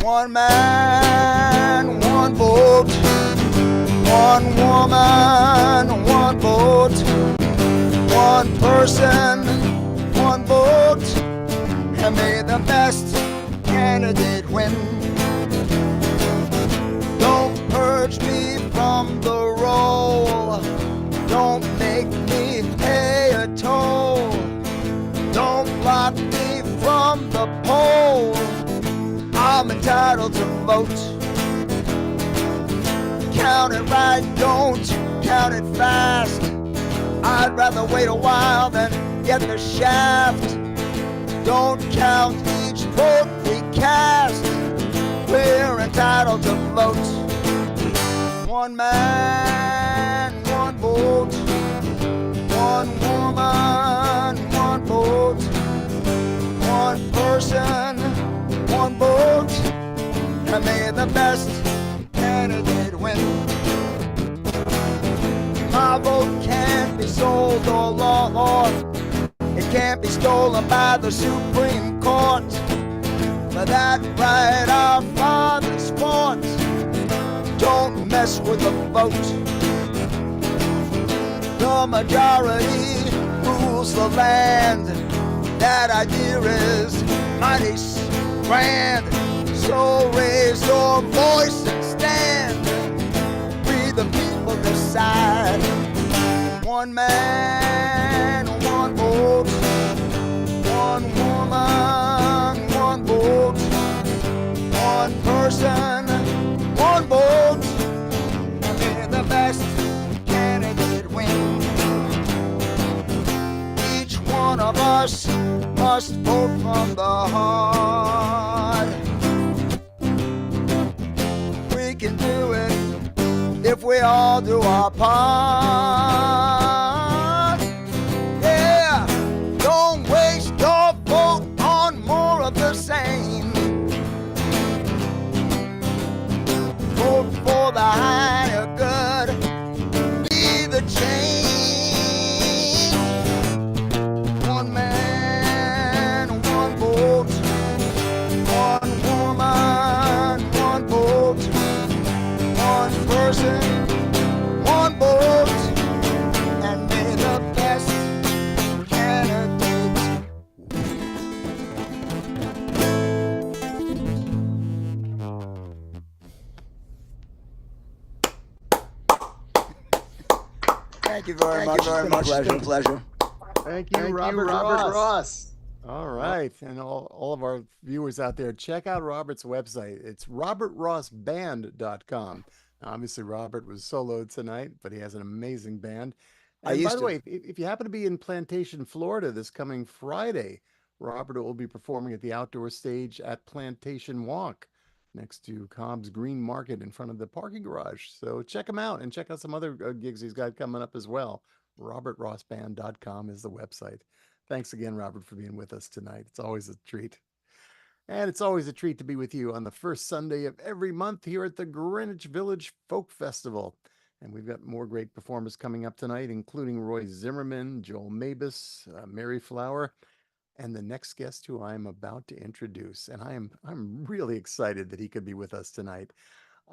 One man, one vote. One woman, one vote. One person, one vote. And may the best candidate win. Don't purge me from the roll. Don't make me pay a toll. Don't block me from the poll. I'm entitled to vote. Count it right, don't count it fast. I'd rather wait a while than get the shaft. Don't count each vote we cast. We're entitled to vote. One man, one vote. One woman, one vote. One person, one vote. And may the best candidate win. My vote can't be sold or bought. It can't be stolen by the Supreme Court. For that right our fathers fought. Don't mess with the vote. The majority rules the land. That idea is mighty grand. So raise your voice and stand. We the people decide. One man, one vote. One woman, one vote. One person, one vote. May the best candidate win. Each one of us must vote from the heart. We can do it if we all do our part. Yeah, don't waste your vote on more of the same. Vote for the higher good. Be the change. One man, one vote. One woman, one vote. One person, one vote. And may the best candidate. Thank you very much. It's been a pleasure. Thank you, Robert Ross. All right. And all of our viewers out there, check out Robert's website. It's robertrossband.com. Obviously, Robert was soloed tonight, but he has an amazing band. And by the way, if you happen to be in Plantation, Florida this coming Friday, Robert will be performing at the outdoor stage at Plantation Walk next to Cobb's Green Market in front of the parking garage. So check him out and check out some other gigs he's got coming up as well. robertrossband.com is the website. Thanks again, Robert, for being with us tonight. It's always a treat. And it's always a treat to be with you on the first Sunday of every month here at the Greenwich Village Folk Festival. And we've got more great performers coming up tonight, including Roy Zimmerman, Joel Mabus, Mary Flower, and the next guest who I'm about to introduce. And I'm really excited that he could be with us tonight.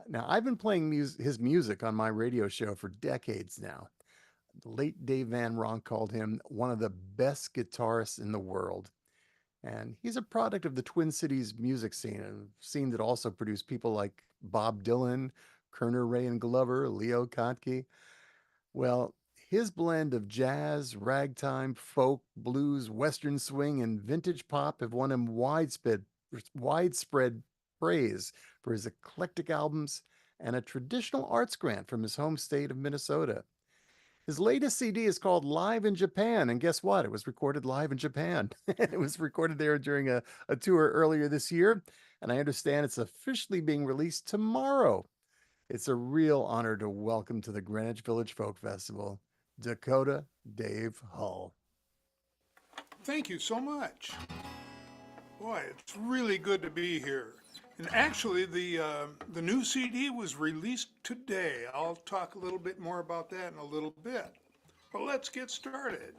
Now, I've been playing his music on my radio show for decades now. The late Dave Van Ronk called him one of the best guitarists in the world. And he's a product of the Twin Cities music scene, a scene that also produced people like Bob Dylan, Kerner, Ray and Glover, Leo Kottke. Well, his blend of jazz, ragtime, folk, blues, western swing, and vintage pop have won him widespread praise for his eclectic albums and a traditional arts grant from his home state of Minnesota. His latest CD is called Live in Japan, and guess what? It was recorded live in Japan. It was recorded there during a tour earlier this year, and I understand it's officially being released tomorrow. It's a real honor to welcome to the Greenwich Village Folk Festival, Dakota Dave Hull. Thank you so much. Boy, it's really good to be here. And actually, the new CD was released today. I'll talk a little bit more about that in a little bit. But let's get started.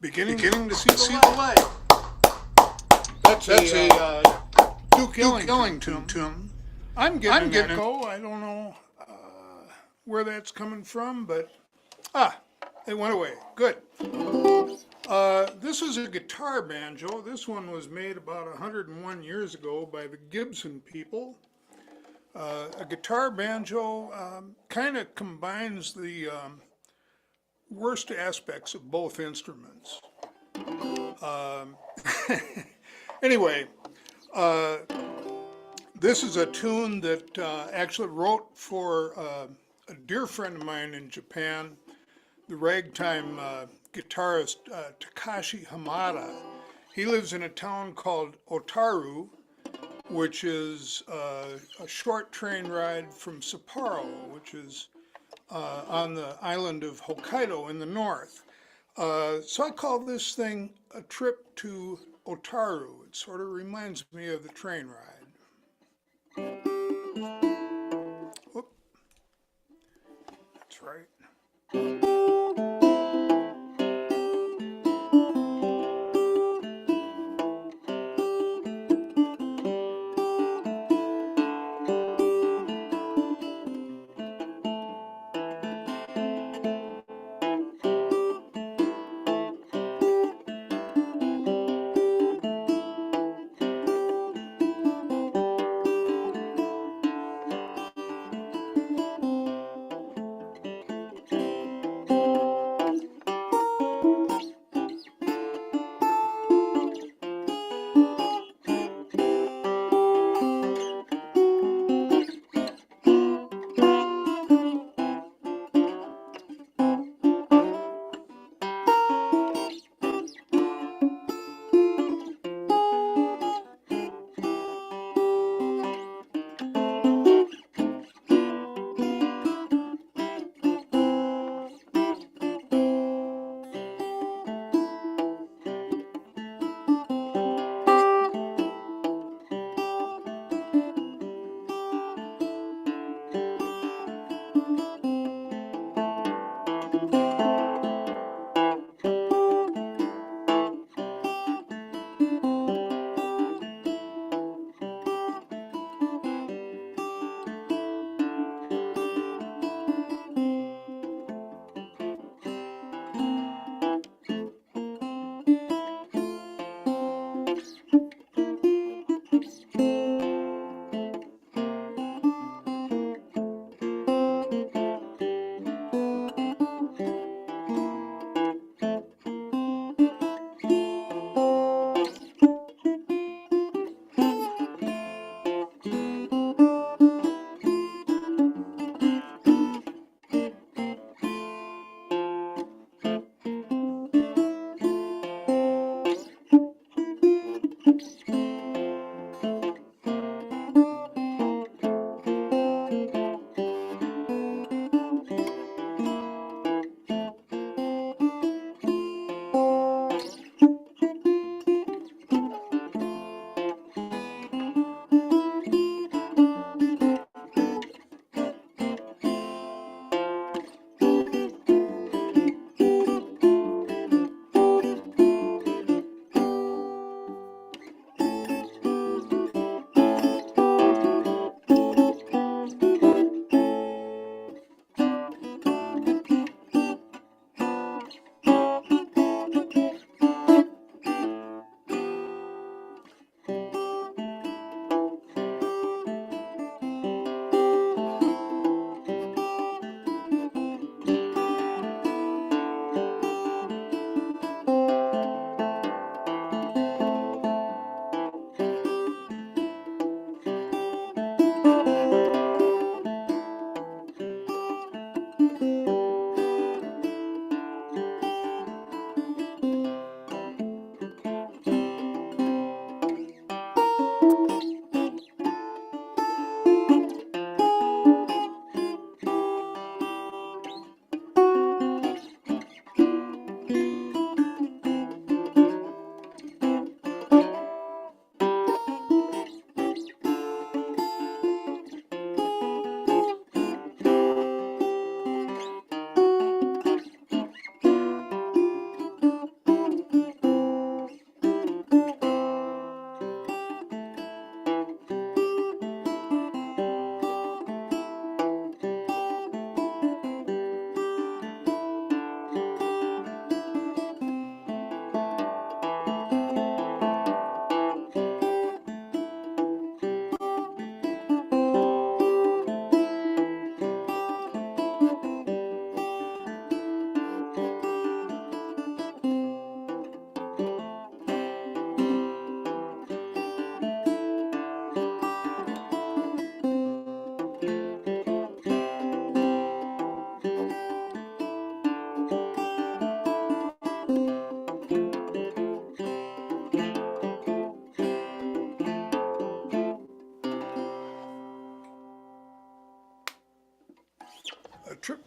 Beginning to see the light. That's a Duke Ellington tune. I'm getting an echo. I don't know where that's coming from, but it went away. Good. This This is a guitar banjo. This one was made about 101 years ago by the Gibson people. A guitar banjo kind of combines the worst aspects of both instruments. Anyway, this is a tune that actually wrote for a dear friend of mine in Japan, the ragtime guitarist Takashi Hamada. He lives in a town called Otaru, which is a short train ride from Sapporo, which is on the island of Hokkaido in the north. So I call this thing a trip to Otaru. It sort of reminds me of the train ride. Whoop. That's right.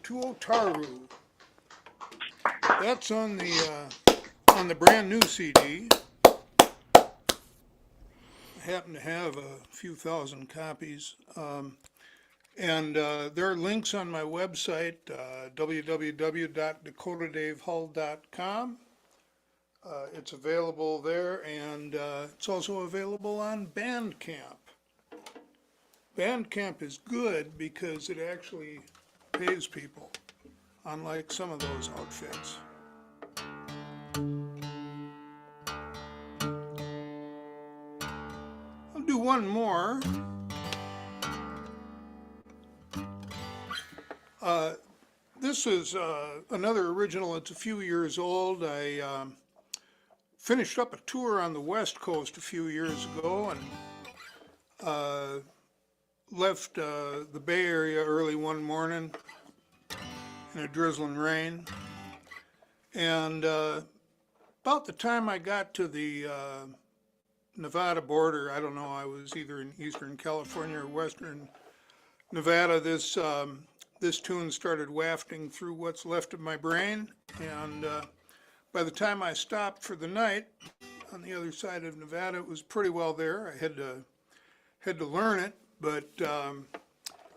Tuotaru. That's on the brand new CD. I happen to have a few thousand copies. And there are links on my website, www.dakotadavehull.com. It's available there, and it's also available on Bandcamp. Bandcamp is good because it actually pays people, unlike some of those outfits. I'll do one more. This is another original. It's a few years old. I finished up a tour on the West Coast a few years ago and left the Bay Area early one morning in a drizzling rain. And about the time I got to the Nevada border, I don't know, I was either in Eastern California or Western Nevada, this tune started wafting through what's left of my brain, and by the time I stopped for the night on the other side of Nevada, it was pretty well there. I had to learn it, but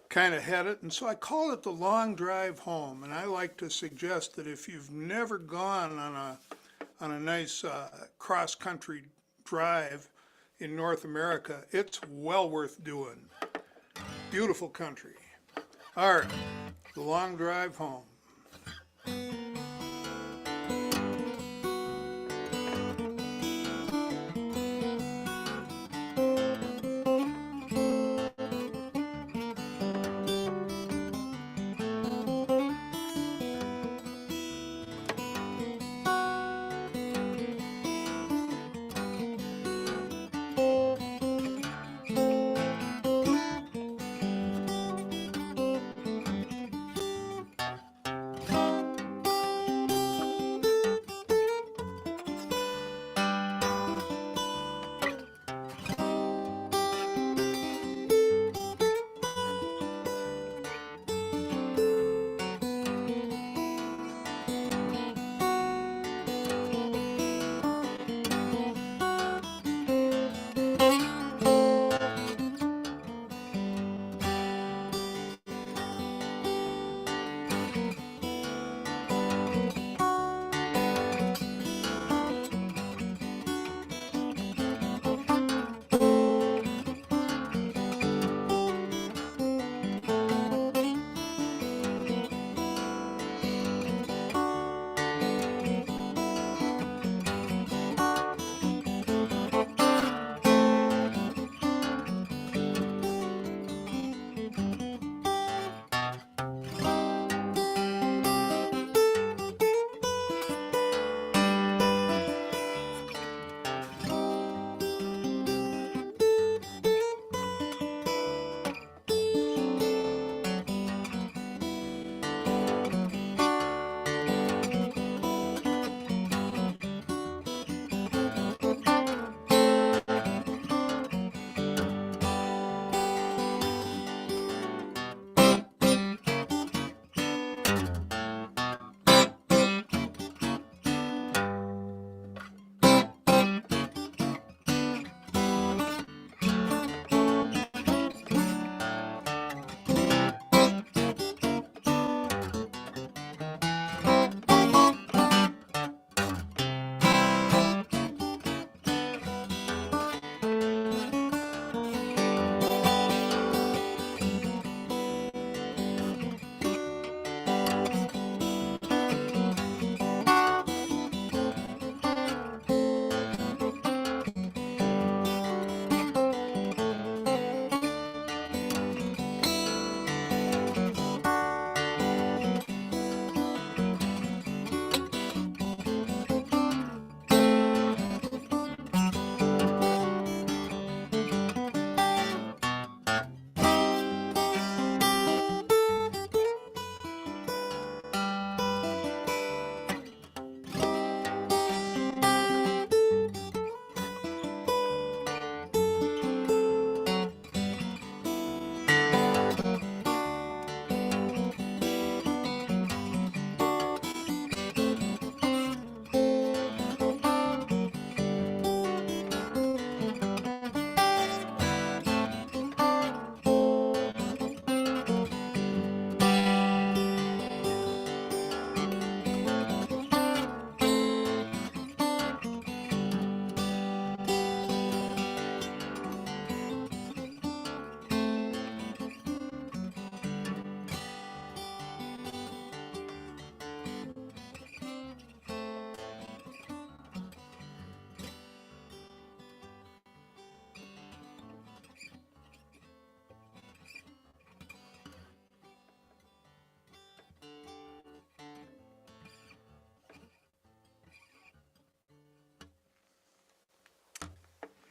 kind of had it, and so I call it the long drive home. And I like to suggest that if you've never gone on a nice cross-country drive in North America, it's well worth doing. Beautiful country. All right, the long drive home.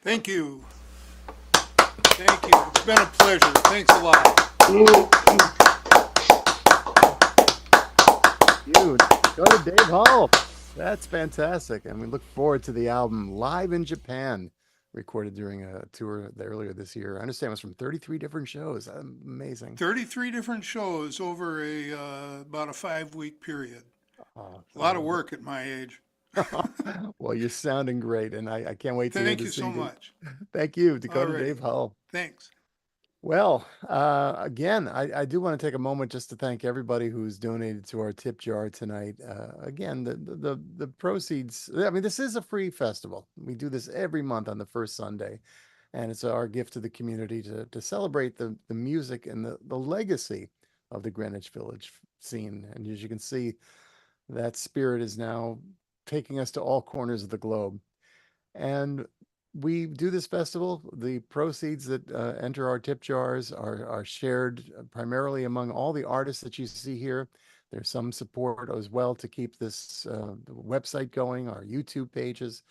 Thank you. Thank you. It's been a pleasure. Thanks a lot. You go to Dave Hall. That's fantastic. And we look forward to the album Live in Japan, recorded during a tour earlier this year. I understand it was from 33 different shows. Amazing. 33 different shows over about a 5-week period. Oh, A lot of work at my age. Well, you're sounding great, and I can't wait to hear Thank the you so CD. much. Thank you, All Dakota right. Dave Hull. Thanks. Well, again, I do want to take a moment just to thank everybody who's donated to our tip jar tonight. Again, the proceeds. I mean, this is a free festival. We do this every month on the first Sunday, and it's our gift to the community to celebrate the music and the legacy of the Greenwich Village scene. And as you can see, that spirit is now taking us to all corners of the globe. And we do this festival. The proceeds that enter our tip jars are shared primarily among all the artists that you see here. There's some support as well to keep this website going, our YouTube pages,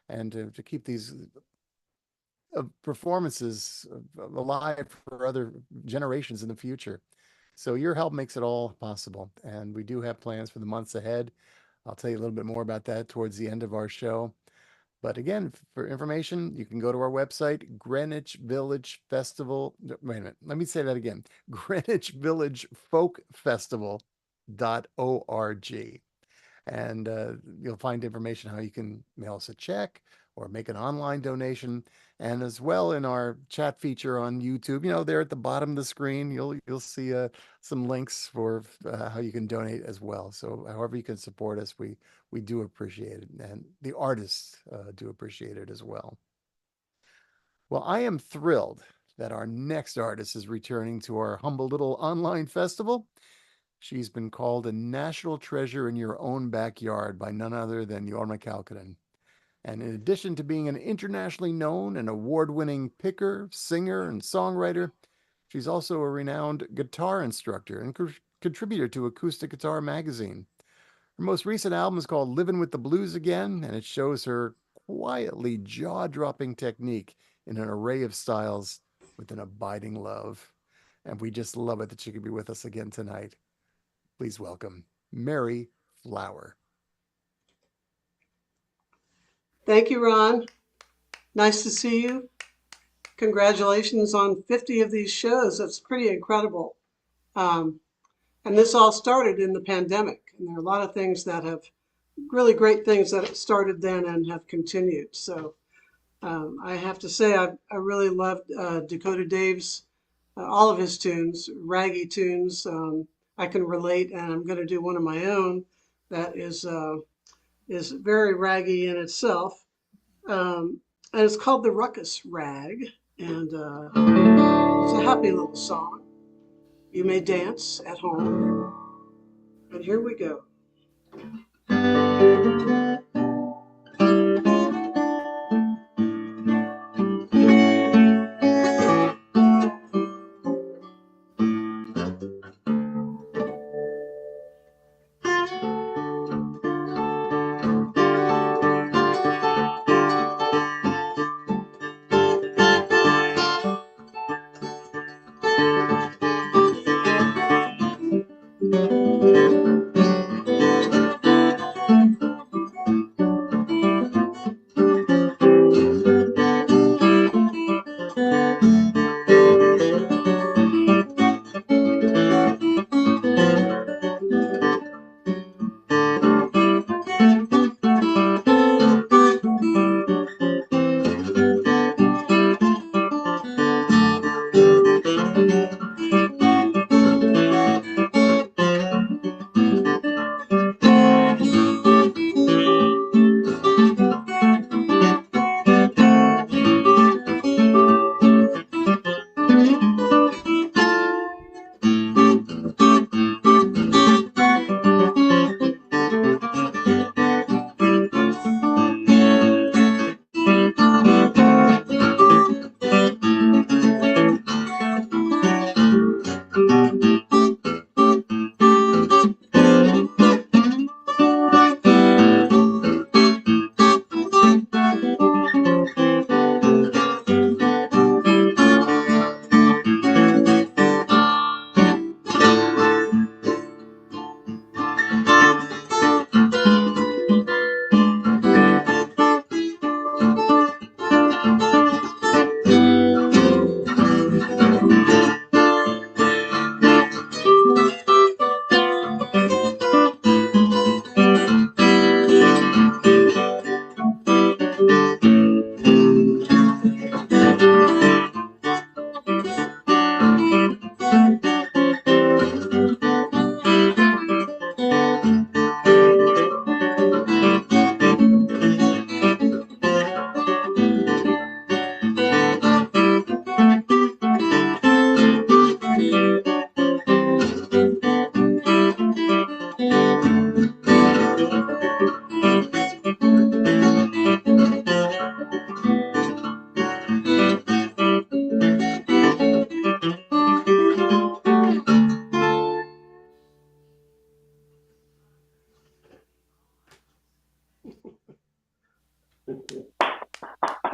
and to keep these performances alive for other generations in the future. So your help makes it all possible. And we do have plans for the months ahead. I'll tell you a little bit more about that towards the end of our show. But again, for information, you can go to our website, Greenwich Village Festival. Wait a minute, let me say that again. Greenwich Village Folk Festival.org. And you'll find information how you can mail us a check or make an online donation. And as well in our chat feature on YouTube, there at the bottom of the screen, you'll see some links for how you can donate as well. So however you can support us, we do appreciate it, and the artists do appreciate it as well. Well, I am thrilled that our next artist is returning to our humble little online festival. She's been called a national treasure in your own backyard by none other than Jorma Kaukonen. And in addition to being an internationally known and award-winning picker, singer, and songwriter, she's also a renowned guitar instructor and contributor to Acoustic Guitar Magazine. Her most recent album is called Living with the Blues Again, and it shows her quietly jaw-dropping technique in an array of styles with an abiding love. And we just love it that she could be with us again tonight. Please welcome Mary Flower. Thank you, Ron. Nice to see you. Congratulations on 50 of these shows. That's pretty incredible. And this all started in the pandemic. And there are a lot of things that have really great things that started then and have continued. So I have to say, I really loved Dakota Dave's, all of his tunes, raggy tunes. I can relate, and I'm going to do one of my own that is very raggy in itself. And it's called The Ruckus Rag. And it's a happy little song. You may dance at home. And here we go.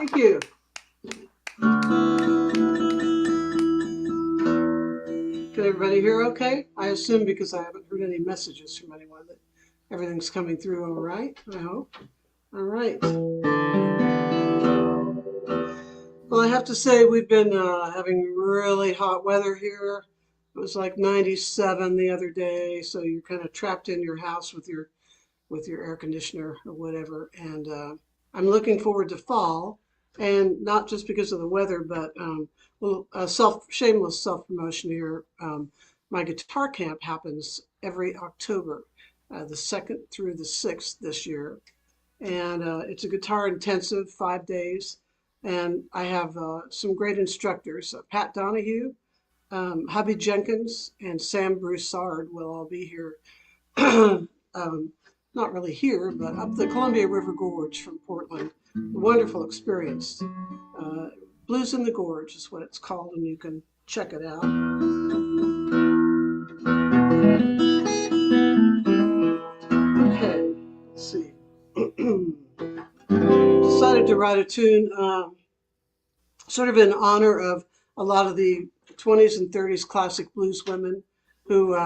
Thank you. Can everybody hear okay? I assume because I haven't heard any messages from anyone that everything's coming through all right, I hope. All right. Well, I have to say we've been having really hot weather here. It was like 97 the other day, so you're kind of trapped in your house with your air conditioner or whatever. And I'm looking forward to fall, and not just because of the weather, but shameless self-promotion here. My guitar camp happens every October, the 2nd through the 6th this year. And it's a guitar intensive, 5 days. And I have some great instructors, Pat Donahue, Hubby Jenkins, and Sam Broussard will all be here. Not really here, but up the Columbia River Gorge from Portland. A wonderful experience. Blues in the Gorge is what it's called, and you can check it out. Okay, let's see. Decided to write a tune sort of in honor of a lot of the 20s and 30s classic blues women who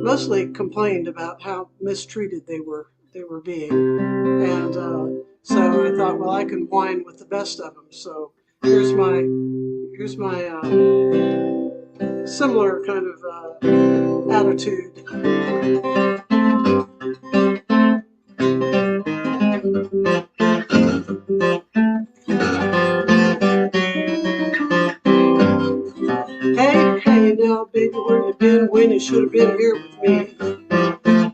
mostly complained about how mistreated they were being. And so I thought, well, I can whine with the best of them. So here's my similar kind of attitude. Hey now, baby, where you been when you should have been here with me?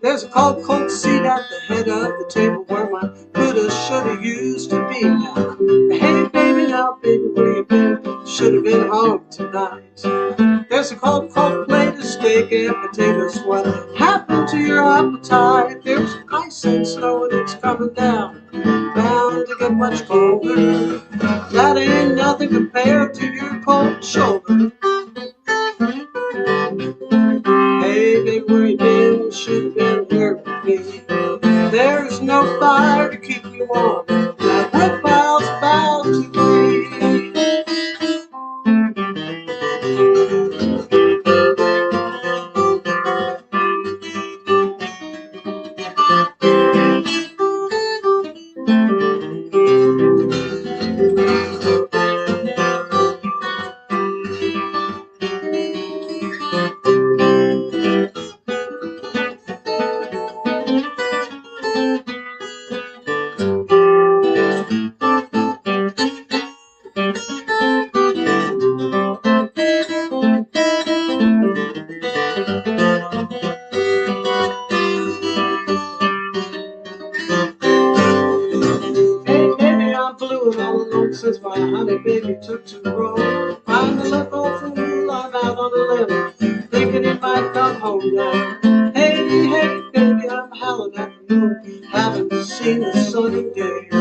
There's a cold seat at the head of the table where my coulda, shoulda used to be now. Hey, baby, now, baby, where you been? Should have been home tonight. There's a cold plate of steak and potatoes. What happened to your appetite? There's ice and snow and it's coming down, bound to get much colder. That ain't nothing compared to your cold shoulder. Hey, baby, where you been? Should have been here with me. There's no fire to keep you warm. That wood pile's about to bleed. Since my honey baby took to roll, I'm a little fool, I'm out on a limb, thinking he might come home now. Hey, baby, I'm howling at the moon, haven't seen the sunny days.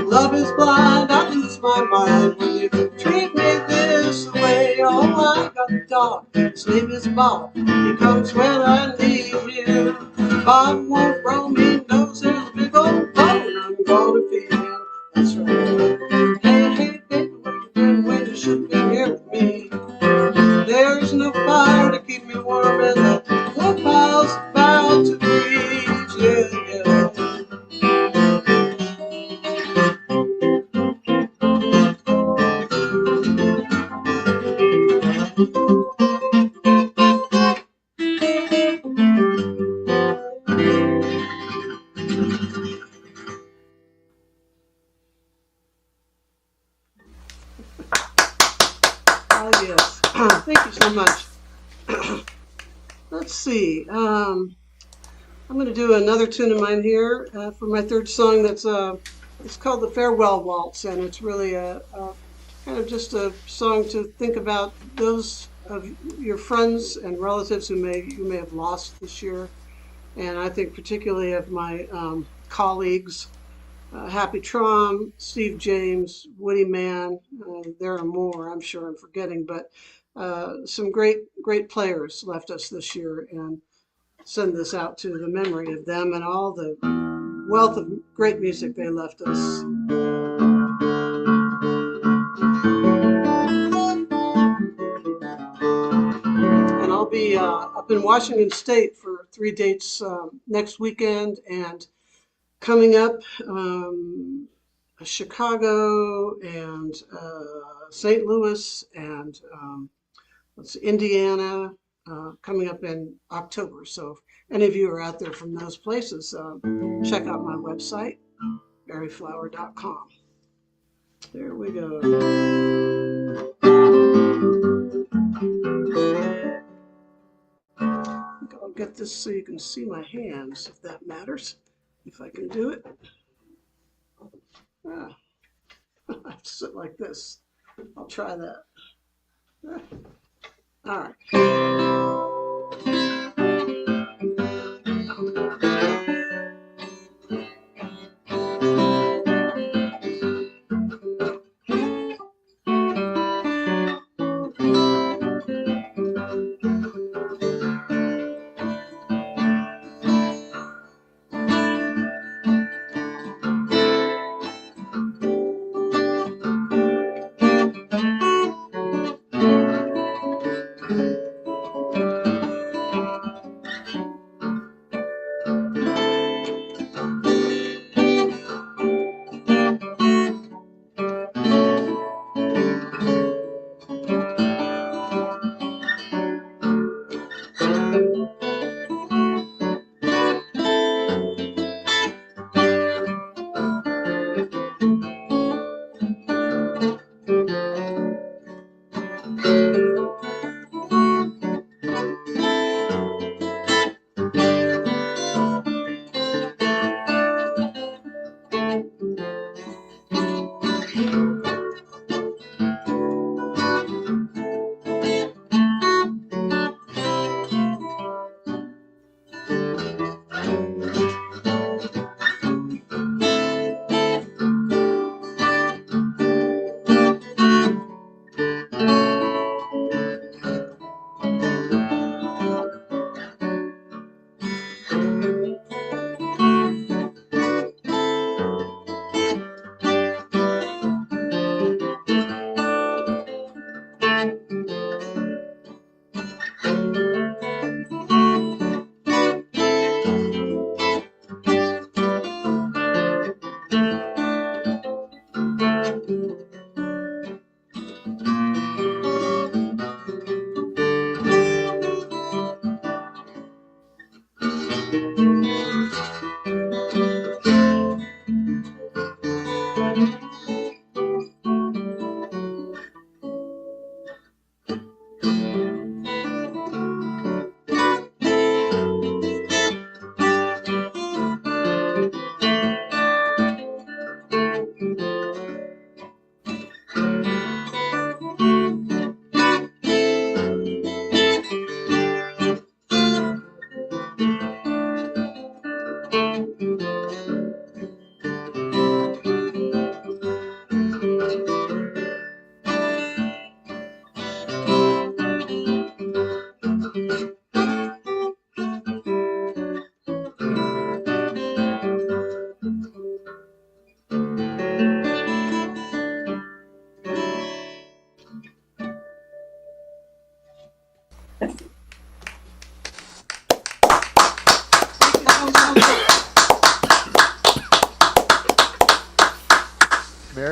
Love is blind, I lose my mind when you treat me this way. Oh, I got a dog, his name is Bob, he comes when I need him. Bob won't roam, he knows there's a big old bone, I'm gonna feed him. That's right. Hey, baby, where you been when you should be here with me? There's no fire to keep me warm, and the wood pile's about to freeze. Yeah. Oh, yes. Thank you so much. Let's see. I'm going to do another tune of mine here for my third song. It's called the Farewell Waltz, and it's really a kind of just a song to think about those of your friends and relatives who you may have lost this year, and I think particularly of my colleagues. Happy Traum, Steve James, Woody Mann, there are more, I'm sure I'm forgetting, but some great players left us this year, and send this out to the memory of them and all the wealth of great music they left us. up in Washington State for 3 dates next weekend, and coming up, Chicago and St. Louis and Indiana coming up in October. So if any of you are out there from those places, check out my website, maryflower.com. There we go. I'll get this so you can see my hands, if that matters, if I can do it. I have to sit like this. I'll try that. All right.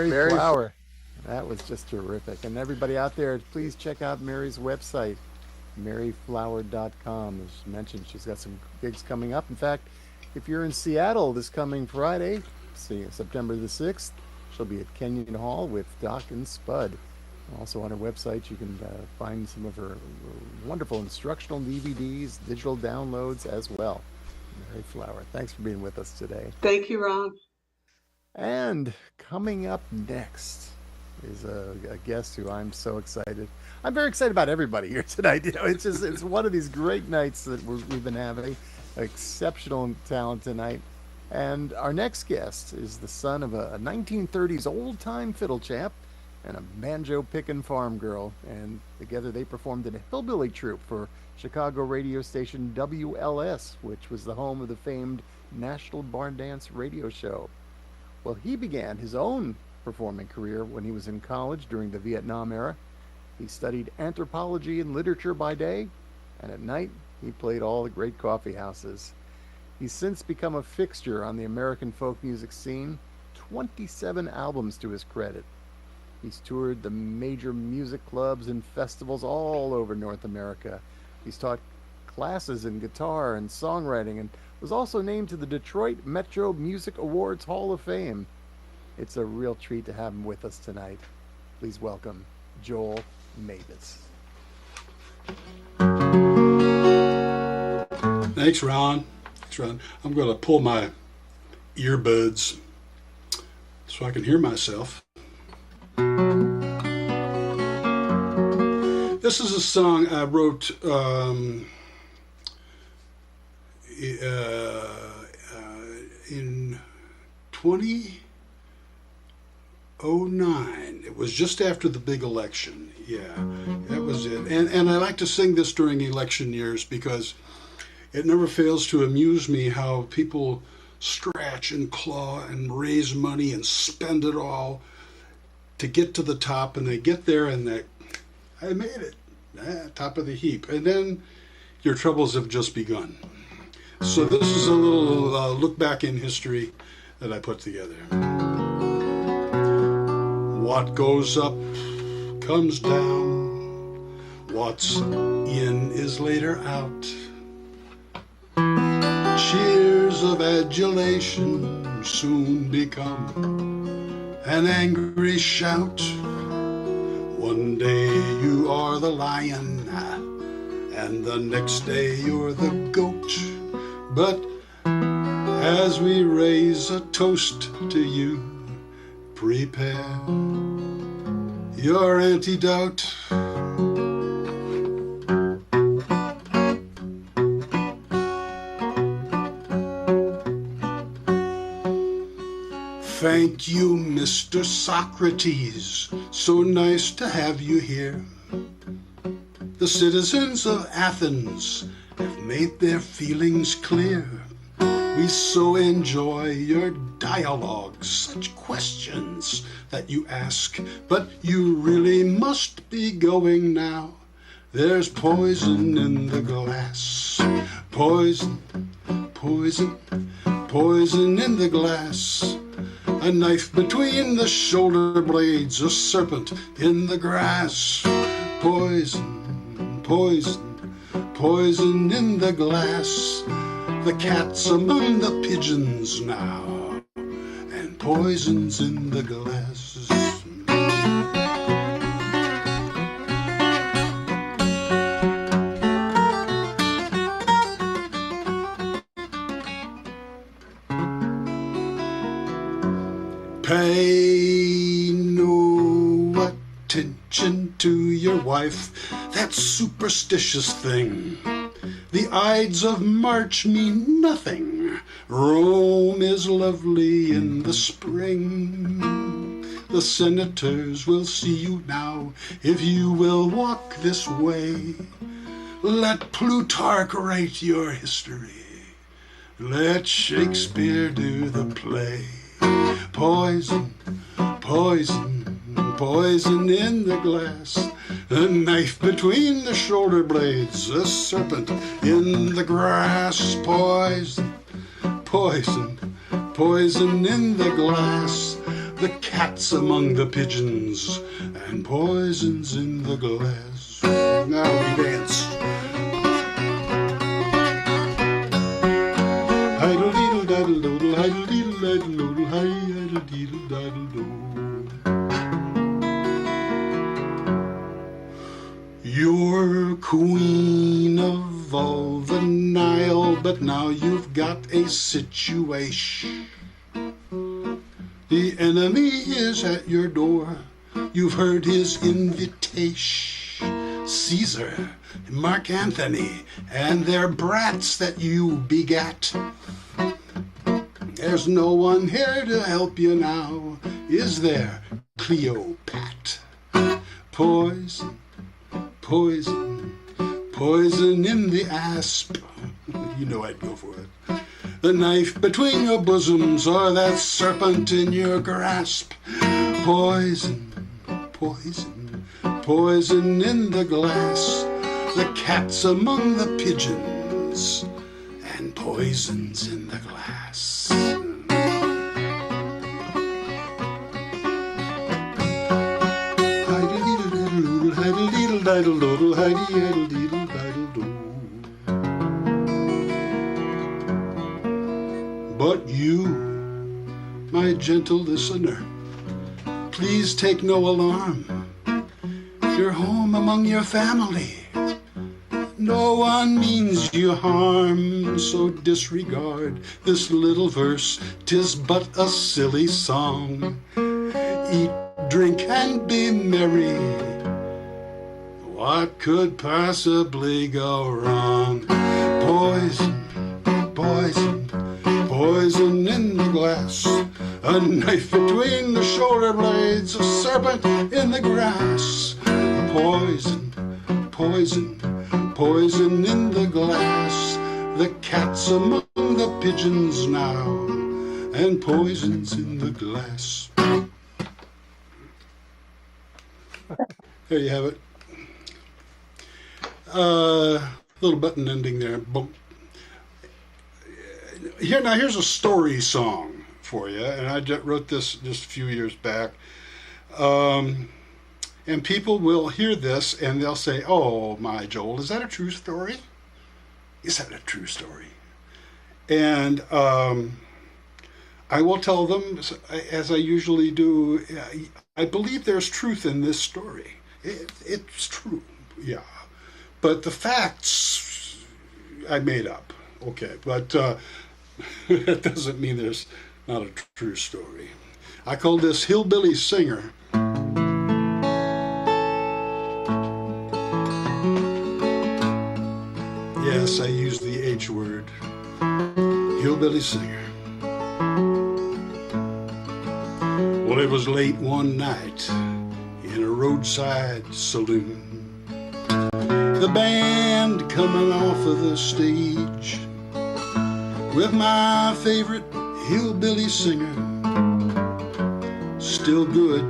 Mary Flower. That was just terrific. And everybody out there, please check out Mary's website, maryflower.com. As she mentioned, she's got some gigs coming up. In fact, if you're in Seattle this coming Friday, September the 6th, she'll be at Kenyon Hall with Doc and Spud. Also on her website, you can find some of her wonderful instructional DVDs, digital downloads as well. Mary Flower, thanks for being with us today. Thank you, Ron. And coming up next is a guest who I'm so excited. I'm very excited about everybody here tonight. You know, it's one of these great nights that we've been having. Exceptional talent tonight. And our next guest is the son of a 1930s old-time fiddle champ and a banjo-picking farm girl. And together they performed in a hillbilly troupe for Chicago radio station WLS, which was the home of the famed National Barn Dance radio show. Well, he began his own performing career when he was in college during the Vietnam era. He studied anthropology and literature by day, and at night He played all the great coffee houses. He's since become a fixture on the American folk music scene, 27 albums to his credit. He's toured the major music clubs and festivals all over North America. He's taught classes in guitar and songwriting and was also named to the Detroit Metro Music Awards Hall of Fame. It's a real treat to have him with us tonight. Please welcome Joel Mavis. Thanks, Ron. I'm going to pull my earbuds so I can hear myself. This is a song I wrote in 2009. It was just after the big election. Yeah, that was it. And I like to sing this during election years because it never fails to amuse me how people scratch and claw and raise money and spend it all to get to the top, and they get there and I made it, top of the heap. And then your troubles have just begun. So this is a little look back in history that I put together. What goes up comes down. What's in is later out. Cheers of adulation soon become an angry shout. One day you are the lion, and the next day you're the goat. But as we raise a toast to you, prepare your antidote. Thank you, Mr. Socrates. So nice to have you here. The citizens of Athens have made their feelings clear. We so enjoy your dialogue, such questions that you ask. But you really must be going now. There's poison in the glass. Poison, poison, poison in the glass. A knife between the shoulder blades, a serpent in the grass. Poison, poison, poison in the glass. The cat's among the pigeons now, and poison's in the glass. Pay no attention to your wife, that superstitious thing. The Ides of March mean nothing. Rome is lovely in the spring. The senators will see you now if you will walk this way. Let Plutarch write your history. Let Shakespeare do the play. Poison, poison, poison in the glass. A knife between the shoulder blades, a serpent in the grass. Poison, poison, poison in the glass. The cat's among the pigeons, and poison's in the glass. Now we dance. Idle-deedle-daddle-doodle, idle-deedle-daddle-doodle, idle-deedle-daddle-doo. You're queen of all the Nile, but now you've got a situation. The enemy is at your door. You've heard his invitation. Caesar, Mark Antony, and their brats that you begat. There's no one here to help you now, is there, Cleopat? Poison, poison, poison in the asp. You know I'd go for it. The knife between your bosoms, or that serpent in your grasp. Poison, poison, poison in the glass. The cat's among the pigeons, wines and poisons in the glass. But you, my gentle listener, please take no alarm. You're home among your family. No one means you harm, so disregard this little verse. 'Tis but a silly song. Eat, drink, and be merry. What could possibly go wrong? Poison, poison, poison in the glass. A knife between the shoulder blades, a serpent in the grass. Poison, poison, poison in the glass. The cat's among the pigeons now, and poison's in the glass. There you have it. Little button ending there. Boom. Here's a story song for you, and I wrote this just a few years back. And people will hear this and they'll say, "Oh, my Joel, is that a true story? Is that a true story?" And I will tell them, as I usually do, I believe there's truth in this story. It's true, yeah. But the facts I made up, okay. But that doesn't mean there's not a true story. I call this Hillbilly Singer. Yes, I used the H word. Hillbilly Singer. Well, it was late one night in a roadside saloon. The band coming off of the stage with my favorite hillbilly singer. Still good,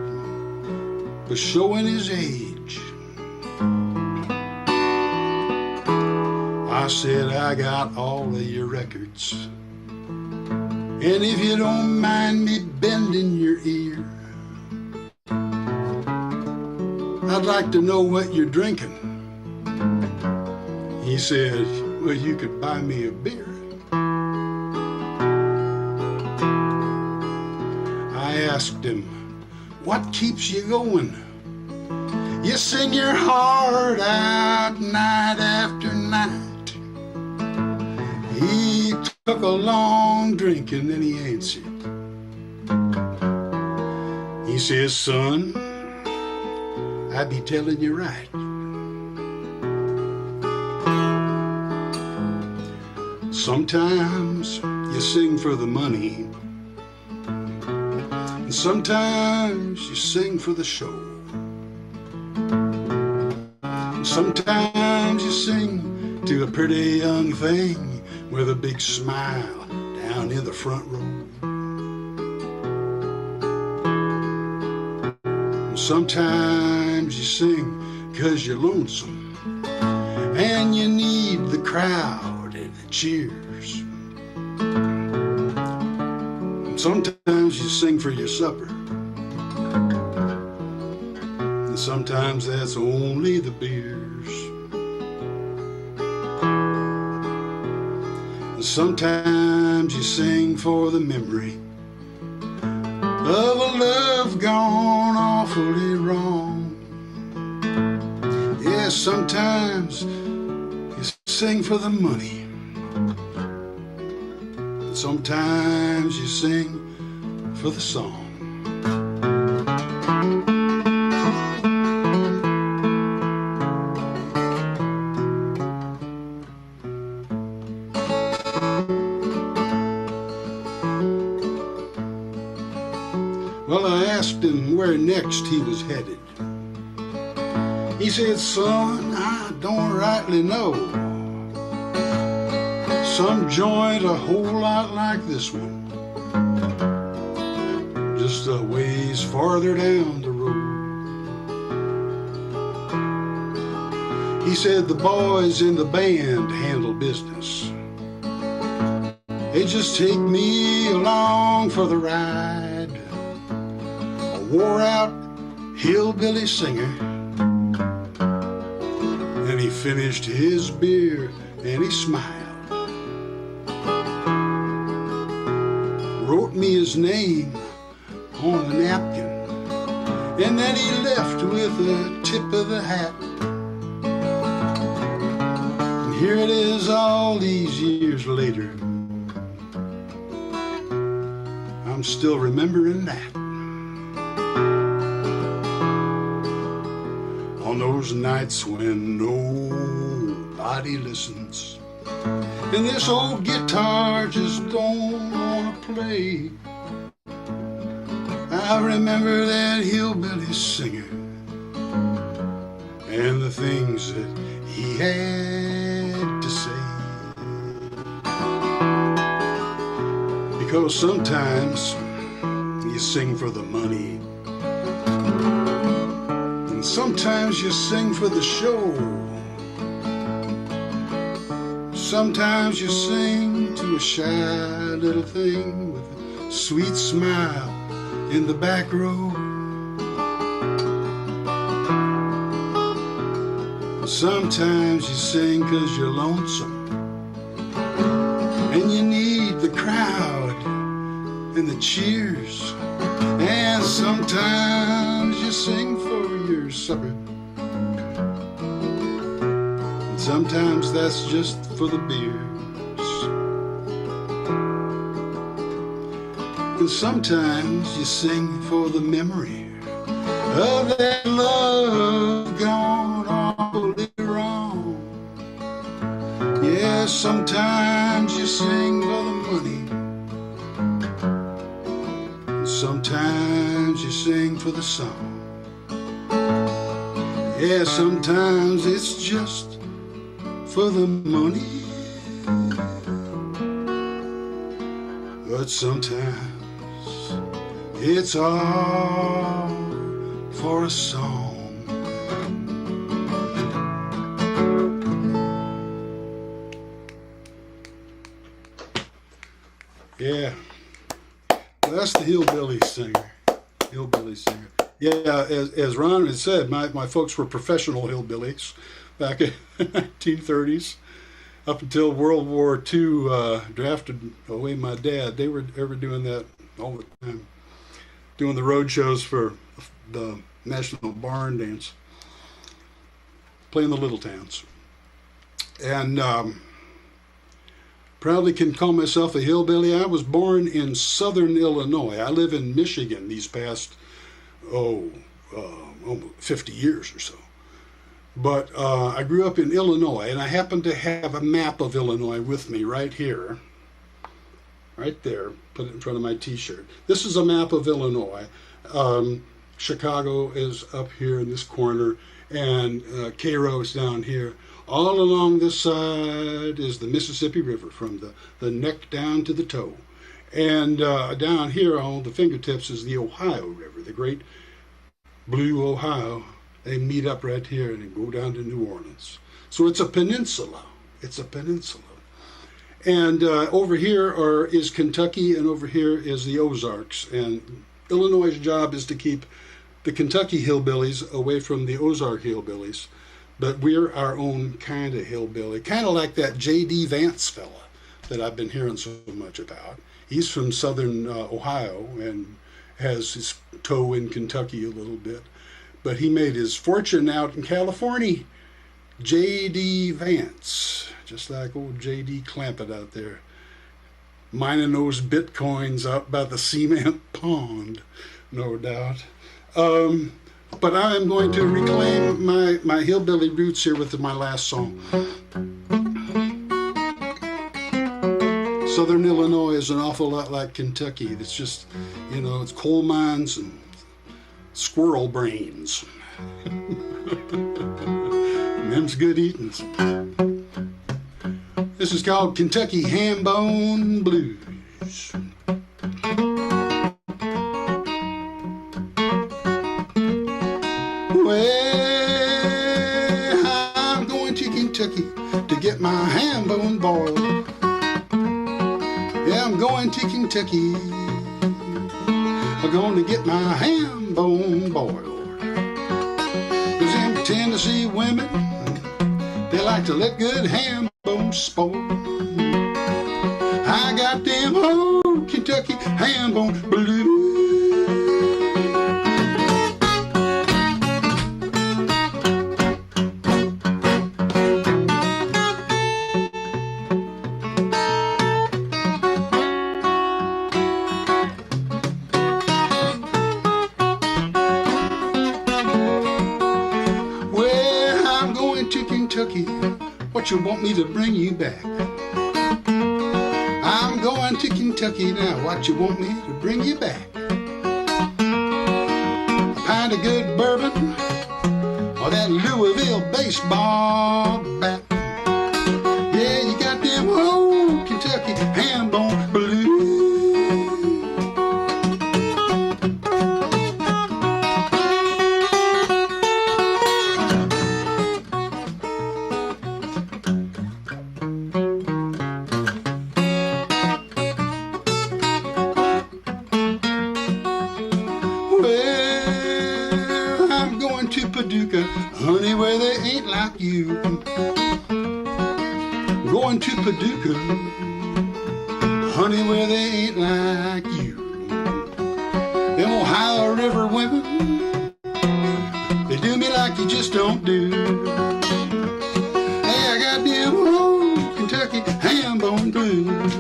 but showing his age. I said, "I got all of your records, and if you don't mind me bending your ear, I'd like to know what you're drinking." He said, "Well, you could buy me a beer." I asked him, "What keeps you going? You sing your heart out night after night." He took a long drink and then he answered. He says, "Son, I be telling you right. Sometimes you sing for the money, and sometimes you sing for the show. And sometimes you sing to a pretty young thing with a big smile down in the front row. And sometimes you sing 'cause you're lonesome and you need the crowd and the cheers. And sometimes you sing for your supper, and sometimes that's only the beers. Sometimes you sing for the memory of a love gone awfully wrong. Yeah, sometimes you sing for the money. Sometimes you sing for the song. Well, I asked him where next he was headed. He said, "Son, I don't rightly know. Some joint a whole lot like this one, just a ways farther down the road. He said the boys in the band handle business. They just take me along for the ride. A wore-out hillbilly singer. And he finished his beer and he smiled. Wrote me his name on a napkin. And then he left with a tip of the hat. And here it is all these years later. I'm still remembering that. On those nights when nobody listens, and this old guitar just don't wanna play, I remember that hillbilly singer and the things that he had to say. Because sometimes you sing for the money, and sometimes you sing for the show. Sometimes you sing to a shy little thing with a sweet smile in the back row. Sometimes you sing 'cause you're lonesome and you need the crowd and the cheers. And sometimes you sing for your supper. And sometimes that's just for the beers. And sometimes you sing for the memory of that love gone awfully wrong. Yeah, sometimes you sing for the money. And sometimes you sing for the song. Yeah, sometimes it's just for the money. But sometimes it's all for a song. Yeah, that's the hillbilly singer. Hillbilly singer. Yeah, as Ron had said, my folks were professional hillbillies back in the 1930s. Up until World War II drafted away my dad. They were doing that all the time, doing the road shows for the National Barn Dance, playing the little towns. And proudly can call myself a hillbilly. I was born in southern Illinois. I live in Michigan these past, 50 years or so. But I grew up in Illinois, and I happen to have a map of Illinois with me right here, right there, put it in front of my t-shirt. This is a map of Illinois. Chicago is up here in this corner, and Cairo is down here. All along this side is the Mississippi River, from the neck down to the toe. And down here on the fingertips is the Ohio River, the great blue Ohio. They meet up right here and then go down to New Orleans. So it's a peninsula. It's a peninsula. And over here is Kentucky, and over here is the Ozarks. And Illinois' job is to keep the Kentucky hillbillies away from the Ozark hillbillies. But we're our own kind of hillbilly, kind of like that J.D. Vance fella that I've been hearing so much about. He's from southern Ohio and has his toe in Kentucky a little bit. But he made his fortune out in California. J.D. Vance, just like old J.D. Clampett out there, mining those bitcoins out by the cement pond, no doubt. But I am going to reclaim my hillbilly roots here with my last song. Southern Illinois is an awful lot like Kentucky. It's just, it's coal mines and squirrel brains. Them's good eatings. This is called Kentucky Ham Bone Blues. Well, I'm going Kentucky to get my ham bone boiled. Yeah, I'm going to Kentucky. I'm going to get my ham bone boiled. 'Cause them Tennessee women, they like to let good ham bones spoil. I got them old Kentucky ham bone blues. What you want me to bring you back? I'm going to Kentucky now. What you want me to bring you back? A pint of good bourbon or that Louisville baseball bat. Yeah, you got them old Kentucky ham bone blues. Honey, where they ain't like you. Going to Paducah, honey, where they ain't like you. Them Ohio River women, they do me like you just don't do. Hey, I got them old Kentucky ham bone blues.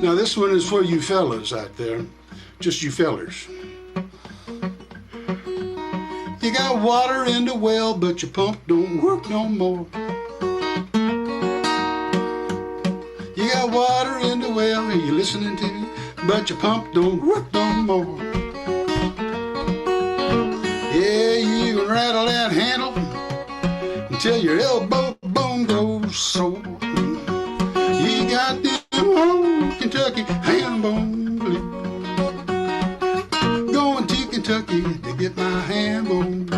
Now this one is for you fellas out there, just you fellers. You got water in the well, but your pump don't work no more. You got water in the well, and you're listening to me, but your pump don't work no more. Yeah, you can rattle that handle until your elbow bone goes sore. You got them old Kentucky ham bone blues. Going to Kentucky to get my ham bone.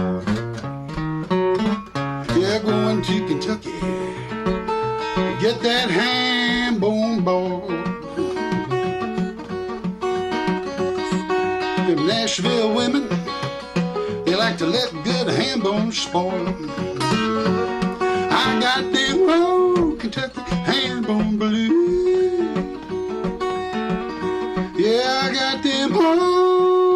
Yeah, going to Kentucky to get that ham bone ball. Them Nashville women, they like to let good ham bones spoil. I got them old Kentucky ham bone blues. Yeah, I got them old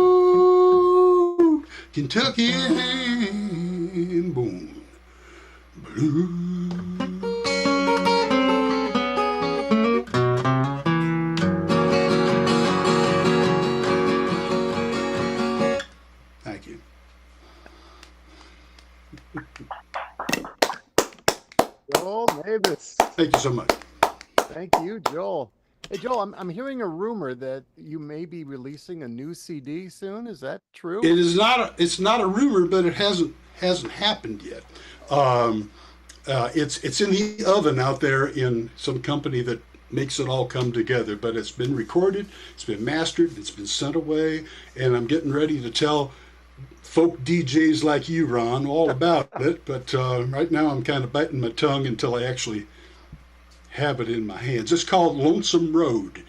Kentucky ham bone blues. Thank you. Joel Davis. Thank you so much. Thank you, Joel. Hey, Joel, I'm hearing a rumor that you may be releasing a new CD soon. Is that true? It is not. It's not a rumor, but it hasn't happened yet. It's in the oven out there in some company that makes it all come together. But it's been recorded, it's been mastered, it's been sent away, and I'm getting ready to tell folk DJs like you, Ron, all about it. But right now I'm kind of biting my tongue until I actually have it in my hands. It's called Lonesome Road.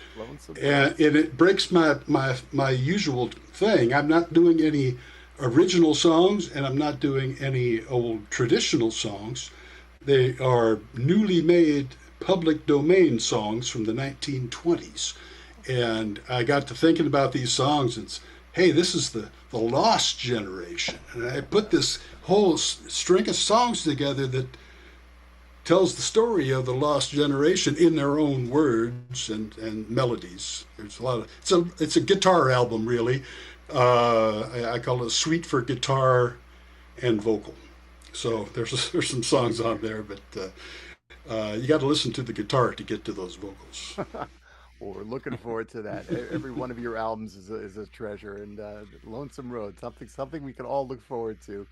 And it breaks my usual thing. I'm not doing any original songs, and I'm not doing any old traditional songs. They are newly made public domain songs from the 1920s. And I got to thinking about these songs, and hey, this is the lost generation. And I put this whole string of songs together that tells the story of the lost generation in their own words and melodies. There's a lot of it's a guitar album, really. I call it a suite for guitar and vocal. So there's some songs on there, but you got to listen to the guitar to get to those vocals. Well, we're looking forward to that. Every one of your albums is a treasure, and Lonesome Road, something we can all look forward to.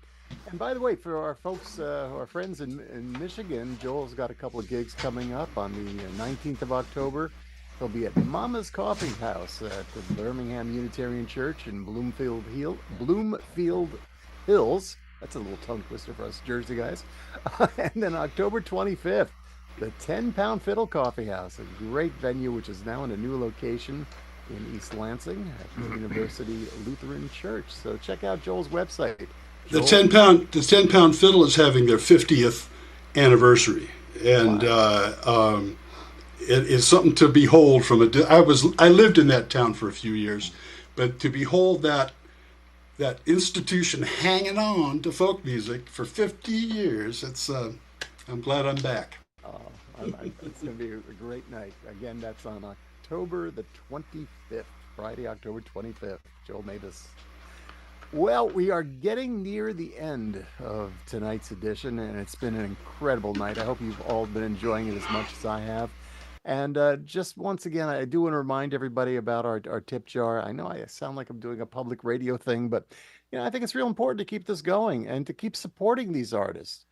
And by the way, for our folks, our friends in Michigan, Joel's got a couple of gigs coming up on the 19th of October. He'll be at Mama's Coffee House at the Birmingham Unitarian Church in Bloomfield Hills. That's a little tongue twister for us Jersey guys. And then October 25th, the 10 Pound Fiddle Coffee House, a great venue which is now in a new location in East Lansing at the University Lutheran Church. So check out Joel's website. The 10 pound fiddle is having their 50th anniversary, and it is something to behold. I lived in that town for a few years, but to behold that institution hanging on to folk music for 50 years, I'm glad I'm back. It's going to be a great night. Again, that's on October the 25th, Friday, October 25th. Joel Mavis. Well, we are getting near the end of tonight's edition, and it's been an incredible night. I hope you've all been enjoying it as much as I have. And just once again, I do want to remind everybody about our tip jar. I know I sound like I'm doing a public radio thing, but I think it's real important to keep this going and to keep supporting these artists.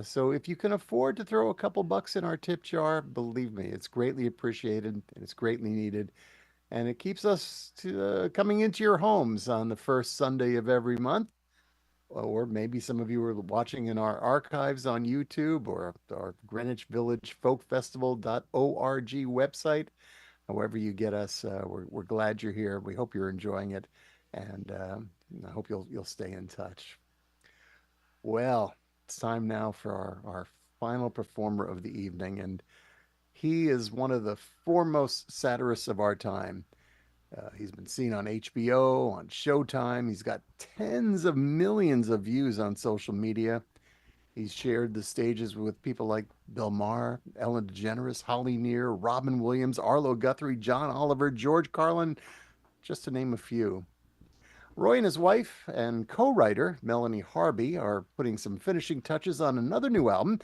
So if you can afford to throw a couple bucks in our tip jar, believe me, it's greatly appreciated and it's greatly needed. And it keeps us coming into your homes on the first Sunday of every month. Or maybe some of you are watching in our archives on YouTube or our Greenwich Village Folk Festival.org website. However you get us, we're glad you're here. We hope you're enjoying it. And I hope you'll stay in touch. Well, it's time now for our final performer of the evening. And he is one of the foremost satirists of our time. He's been seen on HBO, on Showtime. He's got tens of millions of views on social media. He's shared the stages with people like Bill Maher, Ellen DeGeneres, Holly Near, Robin Williams, Arlo Guthrie, John Oliver, George Carlin, just to name a few. Roy and his wife and co-writer Melanie Harvey are putting some finishing touches on another new album.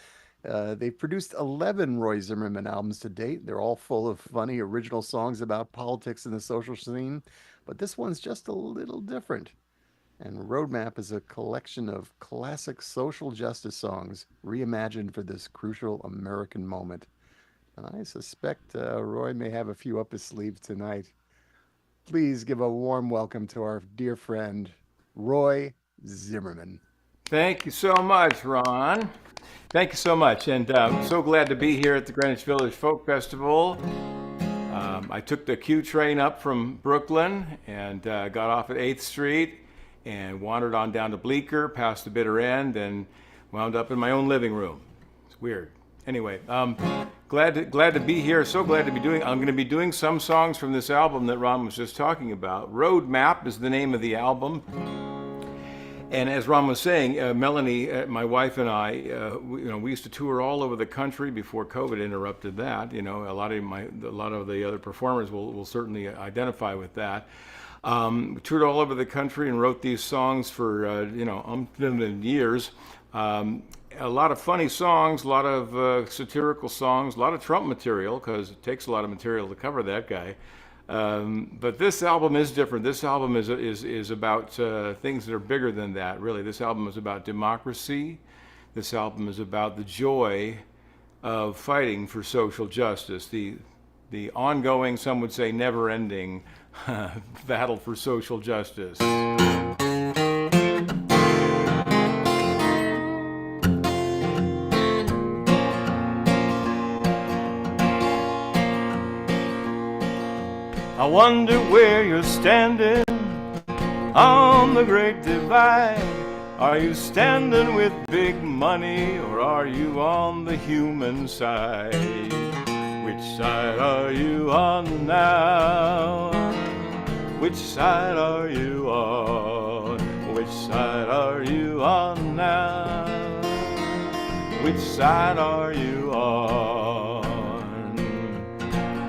They've produced 11 Roy Zimmerman albums to date. They're all full of funny, original songs about politics and the social scene, but this one's just a little different. And Roadmap is a collection of classic social justice songs reimagined for this crucial American moment. And I suspect Roy may have a few up his sleeve tonight. Please give a warm welcome to our dear friend, Roy Zimmerman. Thank you so much, Ron. Thank you so much, and I'm so glad to be here at the Greenwich Village Folk Festival. I took the Q train up from Brooklyn and got off at 8th Street and wandered on down to Bleecker, past the bitter end, and wound up in my own living room. It's weird. Anyway, glad to be here. So glad to be doing. I'm going to be doing some songs from this album that Ron was just talking about. Roadmap is the name of the album. And as Ron was saying, Melanie, my wife, and I, we used to tour all over the country before COVID interrupted that. A lot of the other performers will certainly identify with that. We toured all over the country and wrote these songs for umpteen years. A lot of funny songs, a lot of satirical songs, a lot of Trump material, because it takes a lot of material to cover that guy. But this album is different. This album is about things that are bigger than that, really. This album is about democracy. This album is about the joy of fighting for social justice, the ongoing, some would say never-ending, battle for social justice. I wonder where you're standing on the great divide. Are you standing with big money, or are you on the human side? Which side are you on now? Which side are you on? Which side are you on now? Which side are you on?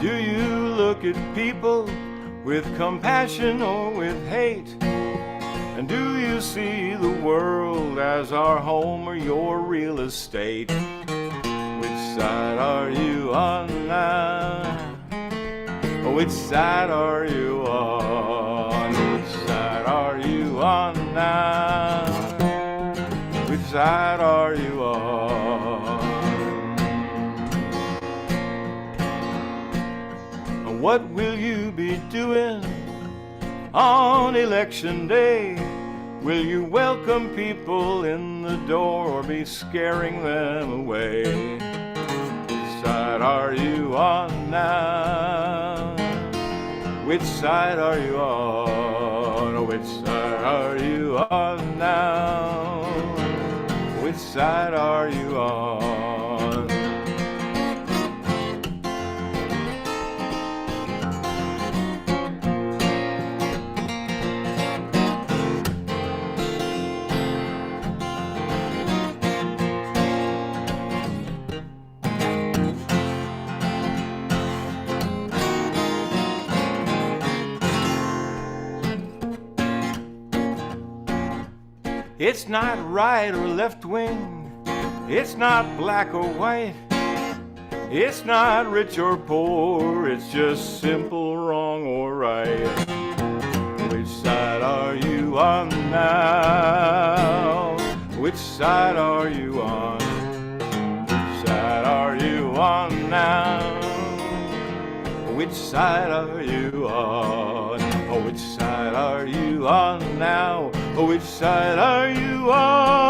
Do you look at people with compassion or with hate? And do you see the world as our home or your real estate? Which side are you on now? which side are you on? Which side are you on now? Which side are you on? What will you be doing on election day? Will you welcome people in the door or be scaring them away? Which side are you on now? Which side are you on? Which side are you on now? Which side are you on? It's not right or left wing, it's not black or white, it's not rich or poor, it's just simple wrong or right. Which side are you on now? Which side are you on? Which side are you on now? Which side are you on? Oh, which side are you on now? Oh, which side are you on?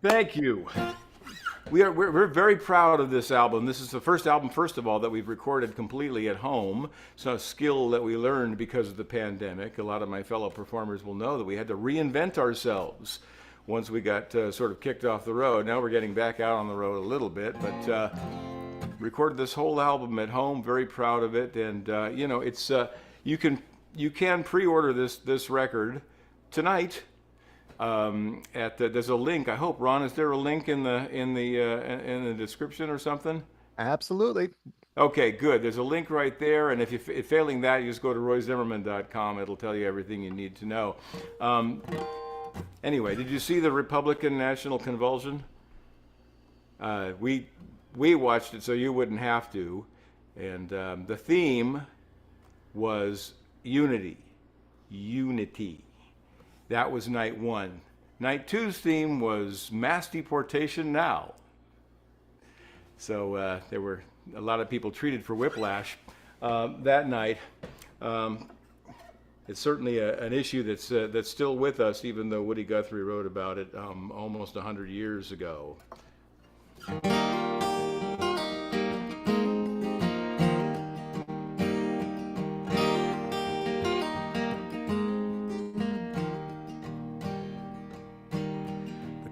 Thank you. We're very proud of this album. This is the first album, first of all, that we've recorded completely at home. It's a skill that we learned because of the pandemic. A lot of my fellow performers will know that we had to reinvent ourselves once we got sort of kicked off the road. Now we're getting back out on the road a little bit, but recorded this whole album at home. Very proud of it, and you know, it's you can pre-order this record tonight. There's a link. I hope, Ron, is there a link in the description or something? Absolutely. Okay, good. There's a link right there, and if failing that, you just go to royzimmerman.com. It'll tell you everything you need to know. Anyway, did you see the Republican National Convulsion? We watched it so you wouldn't have to, and the theme was unity. That was night one. Night two's theme was mass deportation now. So there were a lot of people treated for whiplash that night. It's certainly an issue that's still with us, even though Woody Guthrie wrote about it almost 100 years ago.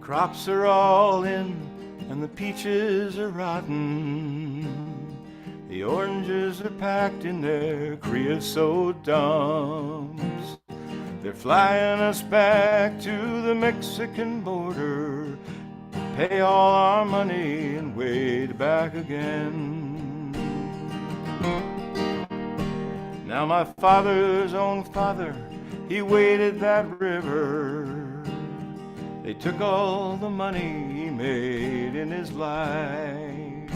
Crops are all in and the peaches are rotten. The oranges are packed in their creosote dumps. They're flying us back to the Mexican border, pay all our money and wait back again. Now my father's own father, he waded that river. They took all the money he made in his life.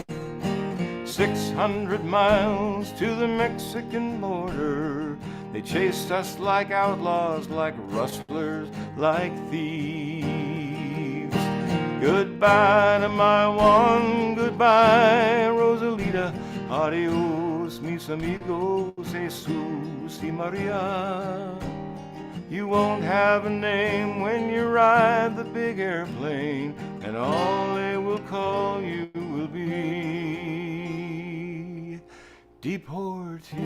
600 miles to the Mexican border. They chased us like outlaws, like rustlers, like thieves. Goodbye to my one, goodbye, Rosalita. Adios, mis amigos, Jesus y Maria. You won't have a name when you ride the big airplane, and all they will call you will be deportee.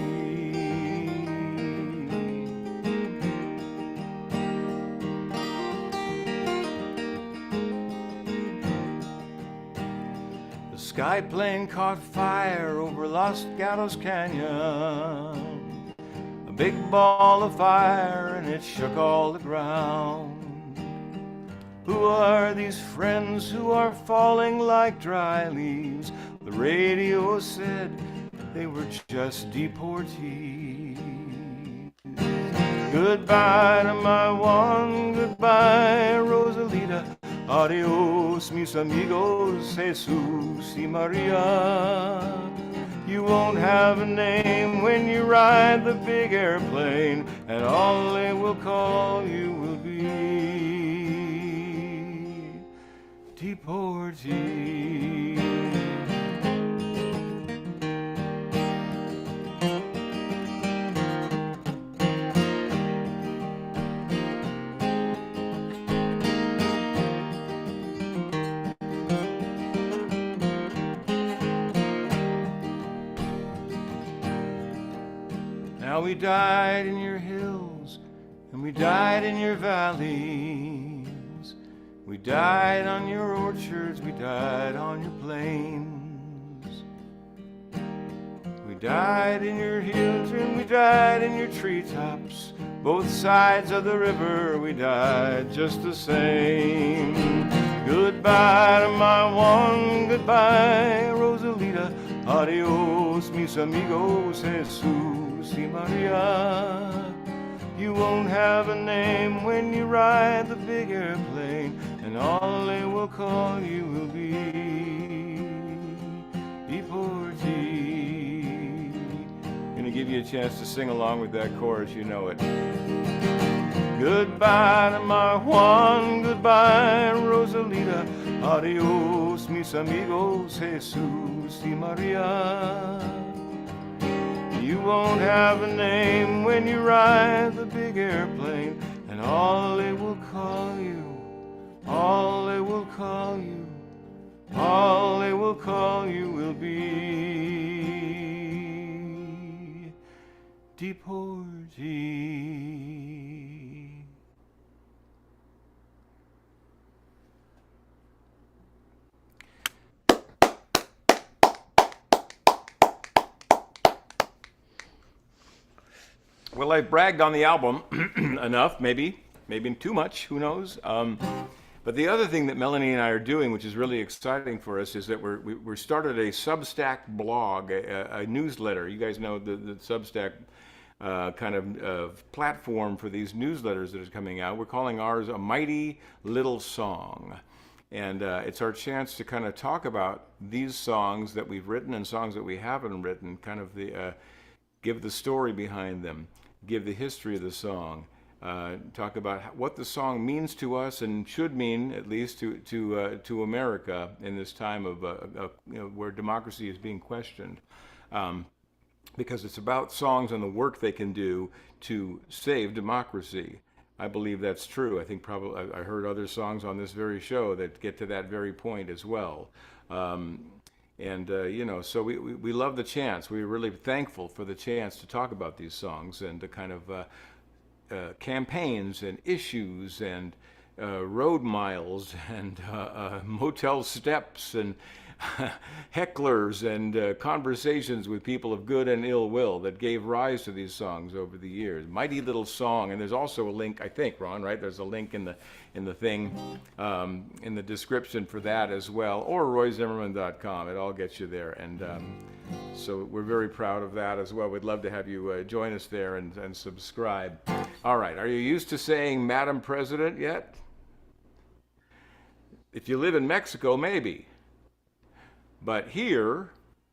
The sky plane caught fire over Los Gatos Canyon. Big ball of fire and it shook all the ground. Who are these friends who are falling like dry leaves? The radio said they were just deportees. Goodbye to my one, goodbye, Rosalita. Adios, mis amigos, Jesus y Maria. You won't have a name when you ride the big airplane, and all they will call you will be deportee. Now we died in your hills, and we died in your valleys. We died on your orchards, we died on your plains. We died in your hills, and we died in your treetops. Both sides of the river, we died just the same. Goodbye to my one, goodbye, Rosalita. Adios, mis amigos, Jesus y Maria. You won't have a name when you ride the big airplane, and all they will call you will be deportee. Gonna give you a chance to sing along with that chorus, you know it. Goodbye to my Juan, goodbye, Rosalita. Adios, mis amigos, Jesus y Maria. You won't have a name when you ride the big airplane, and all they will call you, all they will call you, all they will call you will be deportee. Well, I bragged on the album enough, maybe too much, who knows? But the other thing that Melanie and I are doing, which is really exciting for us, is that we started a Substack blog, a newsletter. You guys know the Substack kind of platform for these newsletters that are coming out. We're calling ours A Mighty Little Song. And it's our chance to kind of talk about these songs that we've written and songs that we haven't written, kind of give the story behind them, give the history of the song, talk about what the song means to us and should mean, at least, to America in this time of where democracy is being questioned, because it's about songs and the work they can do to save democracy. I believe that's true. I think probably I heard other songs on this very show that get to that very point as well. So we love the chance. We're really thankful for the chance to talk about these songs and the kind of campaigns and issues and road miles and motel steps and hecklers and conversations with people of good and ill will that gave rise to these songs over the years. Mighty Little Song, and there's also a link, I think, Ron, right? There's a link in the thing, in the description for that as well, or royzimmerman.com. It all gets you there, and so we're very proud of that as well. We'd love to have you join us there and subscribe. All right, are you used to saying Madam President yet? If you live in Mexico, maybe. But here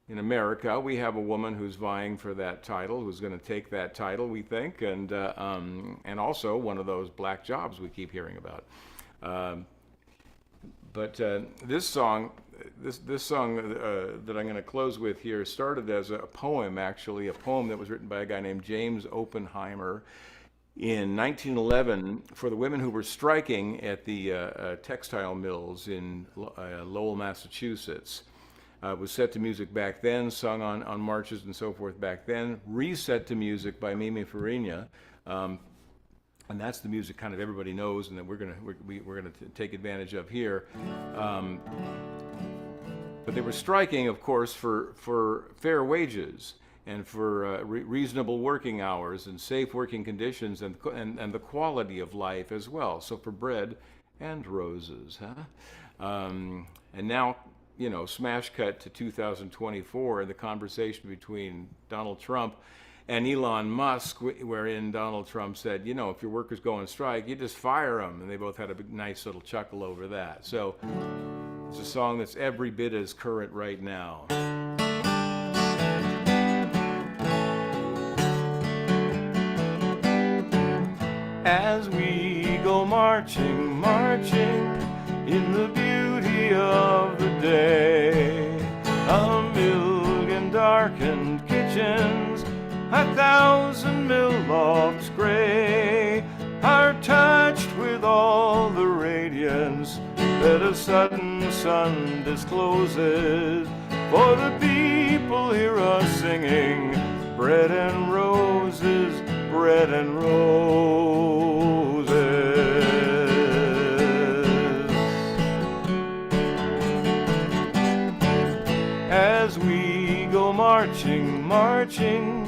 in America, we have a woman who's vying for that title, who's going to take that title, we think, and also one of those black jobs we keep hearing about. This song that I'm going to close with here started as a poem, actually, a poem that was written by a guy named James Oppenheimer in 1911 for the women who were striking at the textile mills in Lowell, Massachusetts. It was set to music back then, sung on marches and so forth back then, reset to music by Mimi Farina, and that's the music kind of everybody knows and that we're gonna take advantage of here. But they were striking, of course, for fair wages and for reasonable working hours and safe working conditions and the quality of life as well. So for bread and roses, huh? And now, smash cut to 2024 and the conversation between Donald Trump and Elon Musk, wherein Donald Trump said, you know, if your workers go on strike, you just fire them. And they both had a nice little chuckle over that. So it's a song that's every bit as current right now. As we go marching, marching in the beauty of the day, a million darkened kitchens, 1,000 mill lofts gray, are touched with all the radiance that a sudden sun discloses. For the people hear us singing, bread and roses, bread and roses. As we go marching, marching,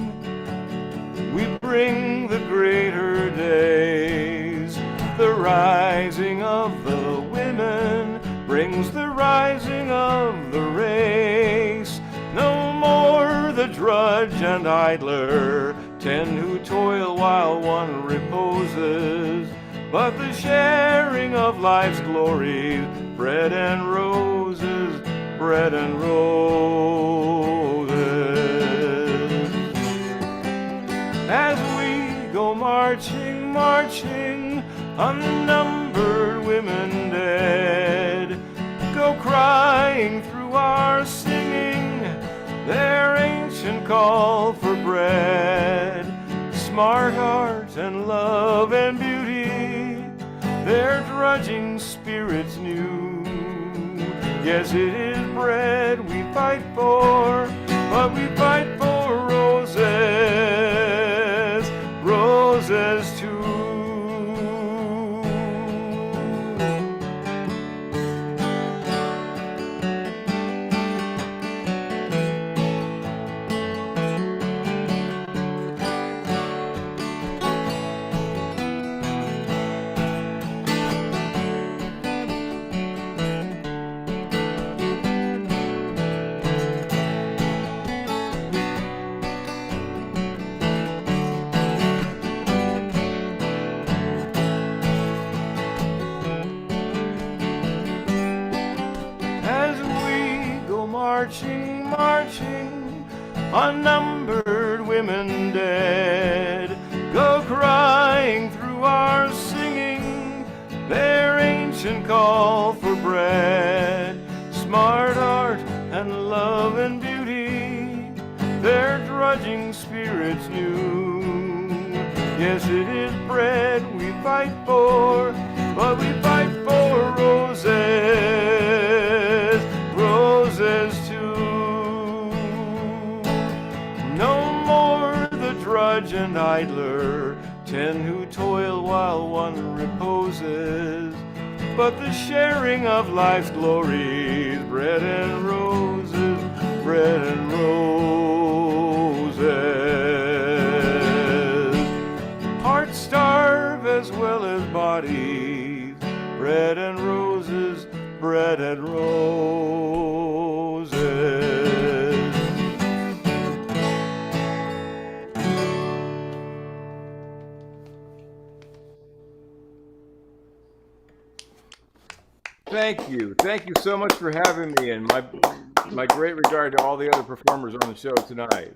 we bring the greater days. The rising of the women brings the rising of the race. No more the drudge and idler, 10 who toil while one reposes, but the sharing of life's glories, bread and roses, bread and roses. As we go marching, marching, unnumbered women dead, go crying through our singing their ancient call for bread. Smart art and love and beauty, their drudging spirits new. Yes, it is bread we fight for, but we fight for roses, roses too. Marching, marching, unnumbered women dead, go crying through our singing their ancient call for bread. Smart art and love and beauty, their drudging spirits new. Yes, it is bread we fight for, but we fight for roses, roses too. No more the drudge and idler, 10 who toil while one reposes, but the sharing of life's glories, bread and roses, bread and roses. Hearts starve as well as bodies, bread and roses, bread and roses. Thank you. Thank you so much for having me, and my great regard to all the other performers on the show tonight.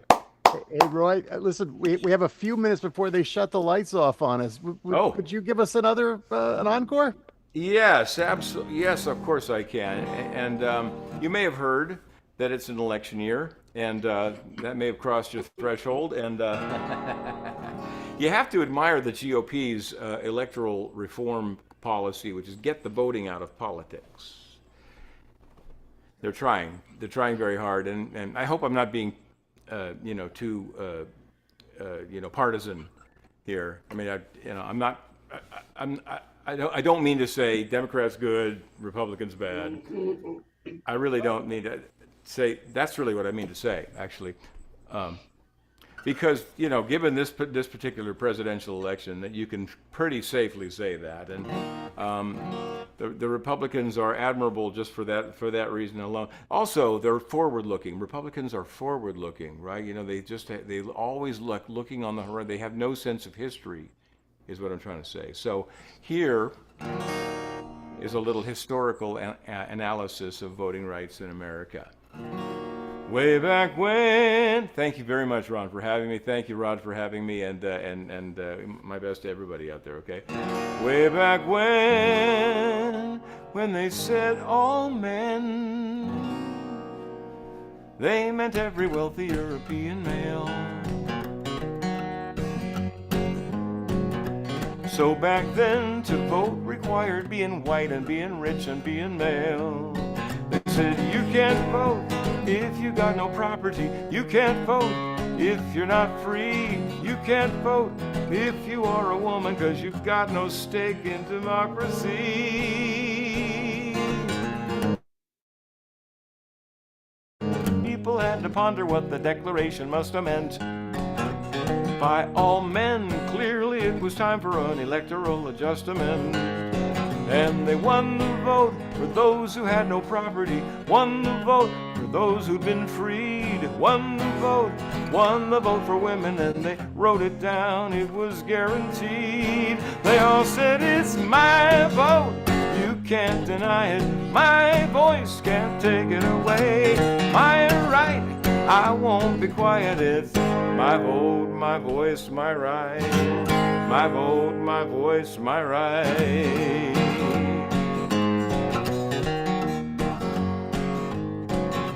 Hey, Roy, listen, we have a few minutes before they shut the lights off on us. Could you give us another, an encore? Yes, absolutely. Yes, of course I can. And you may have heard that it's an election year, and that may have crossed your threshold. And you have to admire the GOP's electoral reform policy, which is get the voting out of politics. They're trying very hard, and I hope I'm not being, too, partisan here. I mean, I don't mean to say Democrats good, Republicans bad. I really don't mean to say, that's really what I mean to say, actually. because given this particular presidential election, that you can pretty safely say that, and the Republicans are admirable just for that reason alone. Also, they're forward-looking. Republicans are forward-looking, right? They always looking on the horizon. They have no sense of history, is what I'm trying to say. So here is a little historical analysis of voting rights in America. Way back when. Thank you very much, Ron, for having me. Thank you, Rod, for having me, and my best to everybody out there. Okay. Way back when they said all men, they meant every wealthy European male. So back then, to vote required being white and being rich and being male. They said you can't vote if you got no property. You can't vote if you're not free. You can't vote if you are a woman, 'cause you've got no stake in democracy. People had to ponder what the Declaration must have meant. By all men, clearly it was time for an electoral adjustment. And they won the vote for those who had no property, won the vote for those who'd been freed, won the vote for women, and they wrote it down, it was guaranteed. They all said, it's my vote, you can't deny it, my voice can't take it away, my right, I won't be quiet, it's my vote, my voice, my right, my vote, my voice, my right.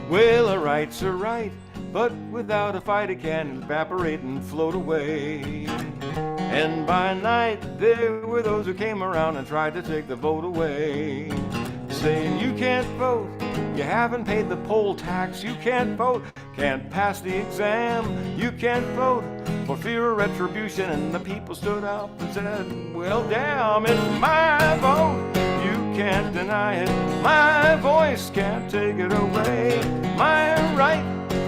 Well, a right's a right, but without a fight it can evaporate and float away. And by night there were those who came around and tried to take the vote away, saying you can't vote, you haven't paid the poll tax, you can't vote, can't pass the exam, you can't vote for fear of retribution. And the people stood up and said, well damn, it's my vote, you can't deny it, my voice can't take it away, my right,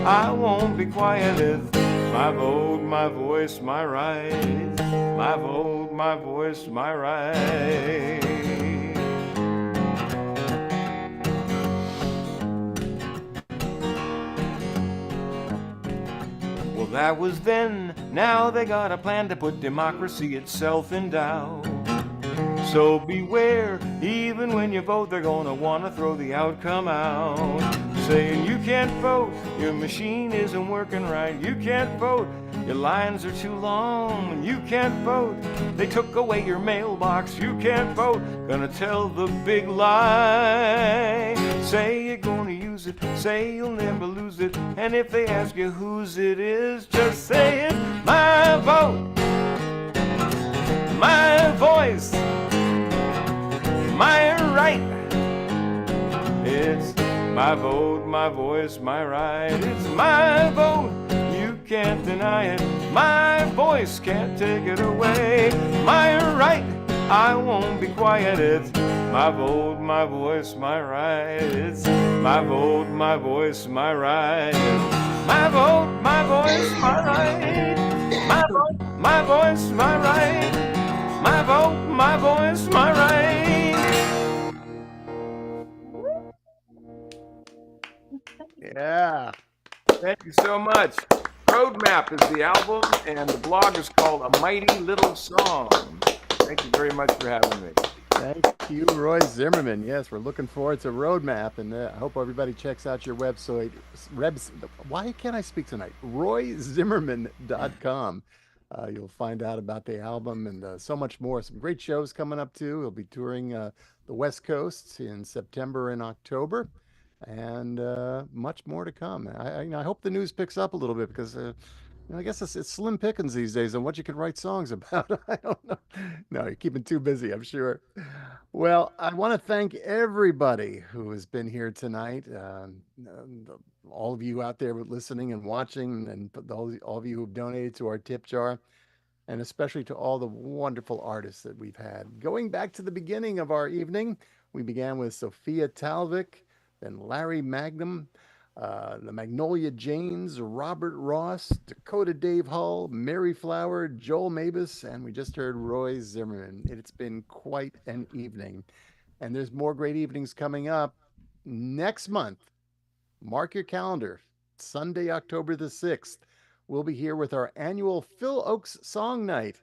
I won't be quiet, it's my vote, my voice, my right, my vote, my voice, my right. Well, that was then, now they got a plan to put democracy itself in doubt. So beware, even when you vote, they're gonna wanna throw the outcome out. Saying you can't vote, your machine isn't working right, you can't vote, your lines are too long, you can't vote, they took away your mailbox, you can't vote, gonna tell the big lie. Say you're gonna use it, say you'll never lose it, and if they ask you whose it is, just say it's my vote, my voice, my right. It's my vote, my voice, my right. It's my vote, you can't deny it, my voice can't take it away, my right, I won't be quiet, it's my vote, my voice, my right. It's my vote, my voice, my right. My vote, my voice, my right. My vote, my voice, my right. My vote, my voice, my right. Yeah. Thank you so much. Roadmap is the album, and the blog is called A Mighty Little Song. Thank you very much for having me. Thank you, Roy Zimmerman. Yes, we're looking forward to Roadmap, and I hope everybody checks out your website. Why can't I speak tonight? RoyZimmerman.com. You'll find out about the album and so much more. Some great shows coming up, too. We'll be touring the West Coast in September and October, and much more to come. I hope the news picks up a little bit because I guess it's slim pickings these days on what you can write songs about. I don't know. No, you're keeping too busy, I'm sure. Well, I want to thank everybody who has been here tonight. All of you out there listening and watching, and all of you who've donated to our tip jar, and especially to all the wonderful artists that we've had. Going back to the beginning of our evening, we began with Sophia Talic, then Larry Magnum, the Magnolia Janes, Robert Ross, Dakota Dave Hull, Mary Flower, Joel Mabus, and we just heard Roy Zimmerman. It's been quite an evening. And there's more great evenings coming up next month. Mark your calendar. Sunday, October the 6th. We'll be here with our annual Phil Oakes Song Night.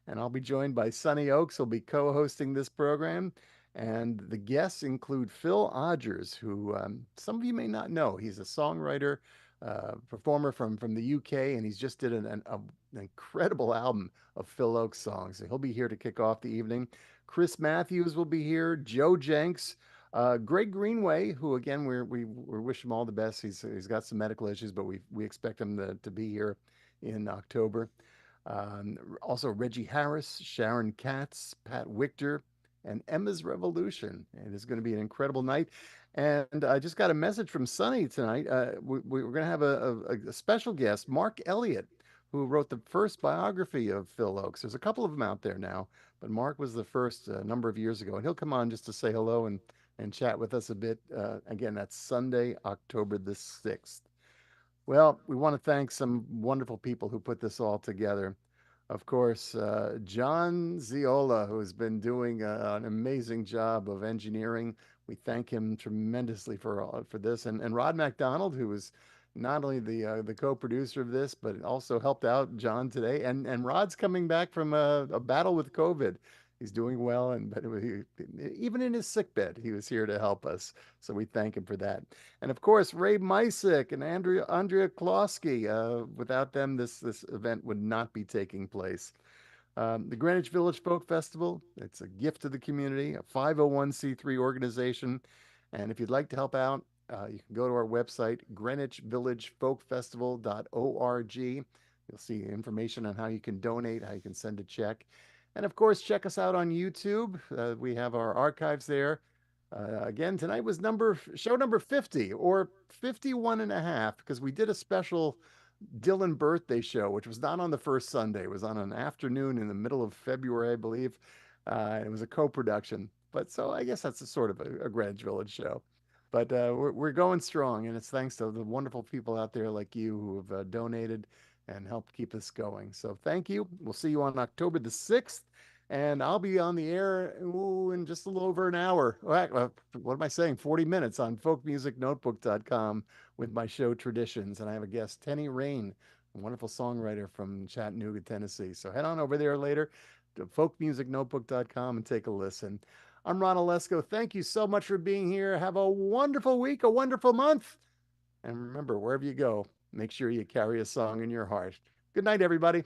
And I'll be joined by Sonny Oakes, who'll be co hosting this program. And the guests include Phil Odgers, who some of you may not know. He's a songwriter, performer from the UK, and he's just did an incredible album of Phil Oakes songs. So he'll be here to kick off the evening. Chris Matthews will be here, Joe Jenks, Greg Greenway, who again we wish him all the best. He's got some medical issues, but we expect him to be here in October. Also Reggie Harris, Sharon Katz, Pat Wichter, and Emma's Revolution. And it's going to be an incredible night. And I just got a message from Sonny tonight. We're going to have a special guest, Mark Elliott, who wrote the first biography of Phil Oakes. There's a couple of them out there now, but Mark was the first a number of years ago. And he'll come on just to say hello and chat with us a bit. Again, that's Sunday, October the 6th. Well, we want to thank some wonderful people who put this all together. Of course, John Ziola, who has been doing an amazing job of engineering. We thank him tremendously for this. And Rod MacDonald, who was not only the co-producer of this, but also helped out John today. And Rod's coming back from a battle with COVID. He's doing well, even in his sickbed, he was here to help us. So we thank him for that. And of course, Ray Mysick and Andrea Klosky. Without them, this event would not be taking place. The Greenwich Village Folk Festival, it's a gift to the community, a 501c3 organization. And if you'd like to help out, you can go to our website, greenwichvillagefolkfestival.org. You'll see information on how you can donate, how you can send a check. And of course, check us out on YouTube. We have our archives there. Again, tonight was show number 50 or 51 and a half, because we did a special Dylan birthday show, which was not on the first Sunday. It was on an afternoon in the middle of February, I believe. It was a co-production. But so I guess that's a sort of a Greenwich Village show. But we're going strong, and it's thanks to the wonderful people out there like you who have donated and helped keep us going. So thank you. We'll see you on October the 6th. And I'll be on the air in just a little over an hour. What am I saying? 40 minutes on folkmusicnotebook.com with my show Traditions. And I have a guest, Tenny Rain, a wonderful songwriter from Chattanooga, Tennessee. So head on over there later to folkmusicnotebook.com and take a listen. I'm Ron Olesko. Thank you so much for being here. Have a wonderful week, a wonderful month. And remember, wherever you go, make sure you carry a song in your heart. Good night, everybody.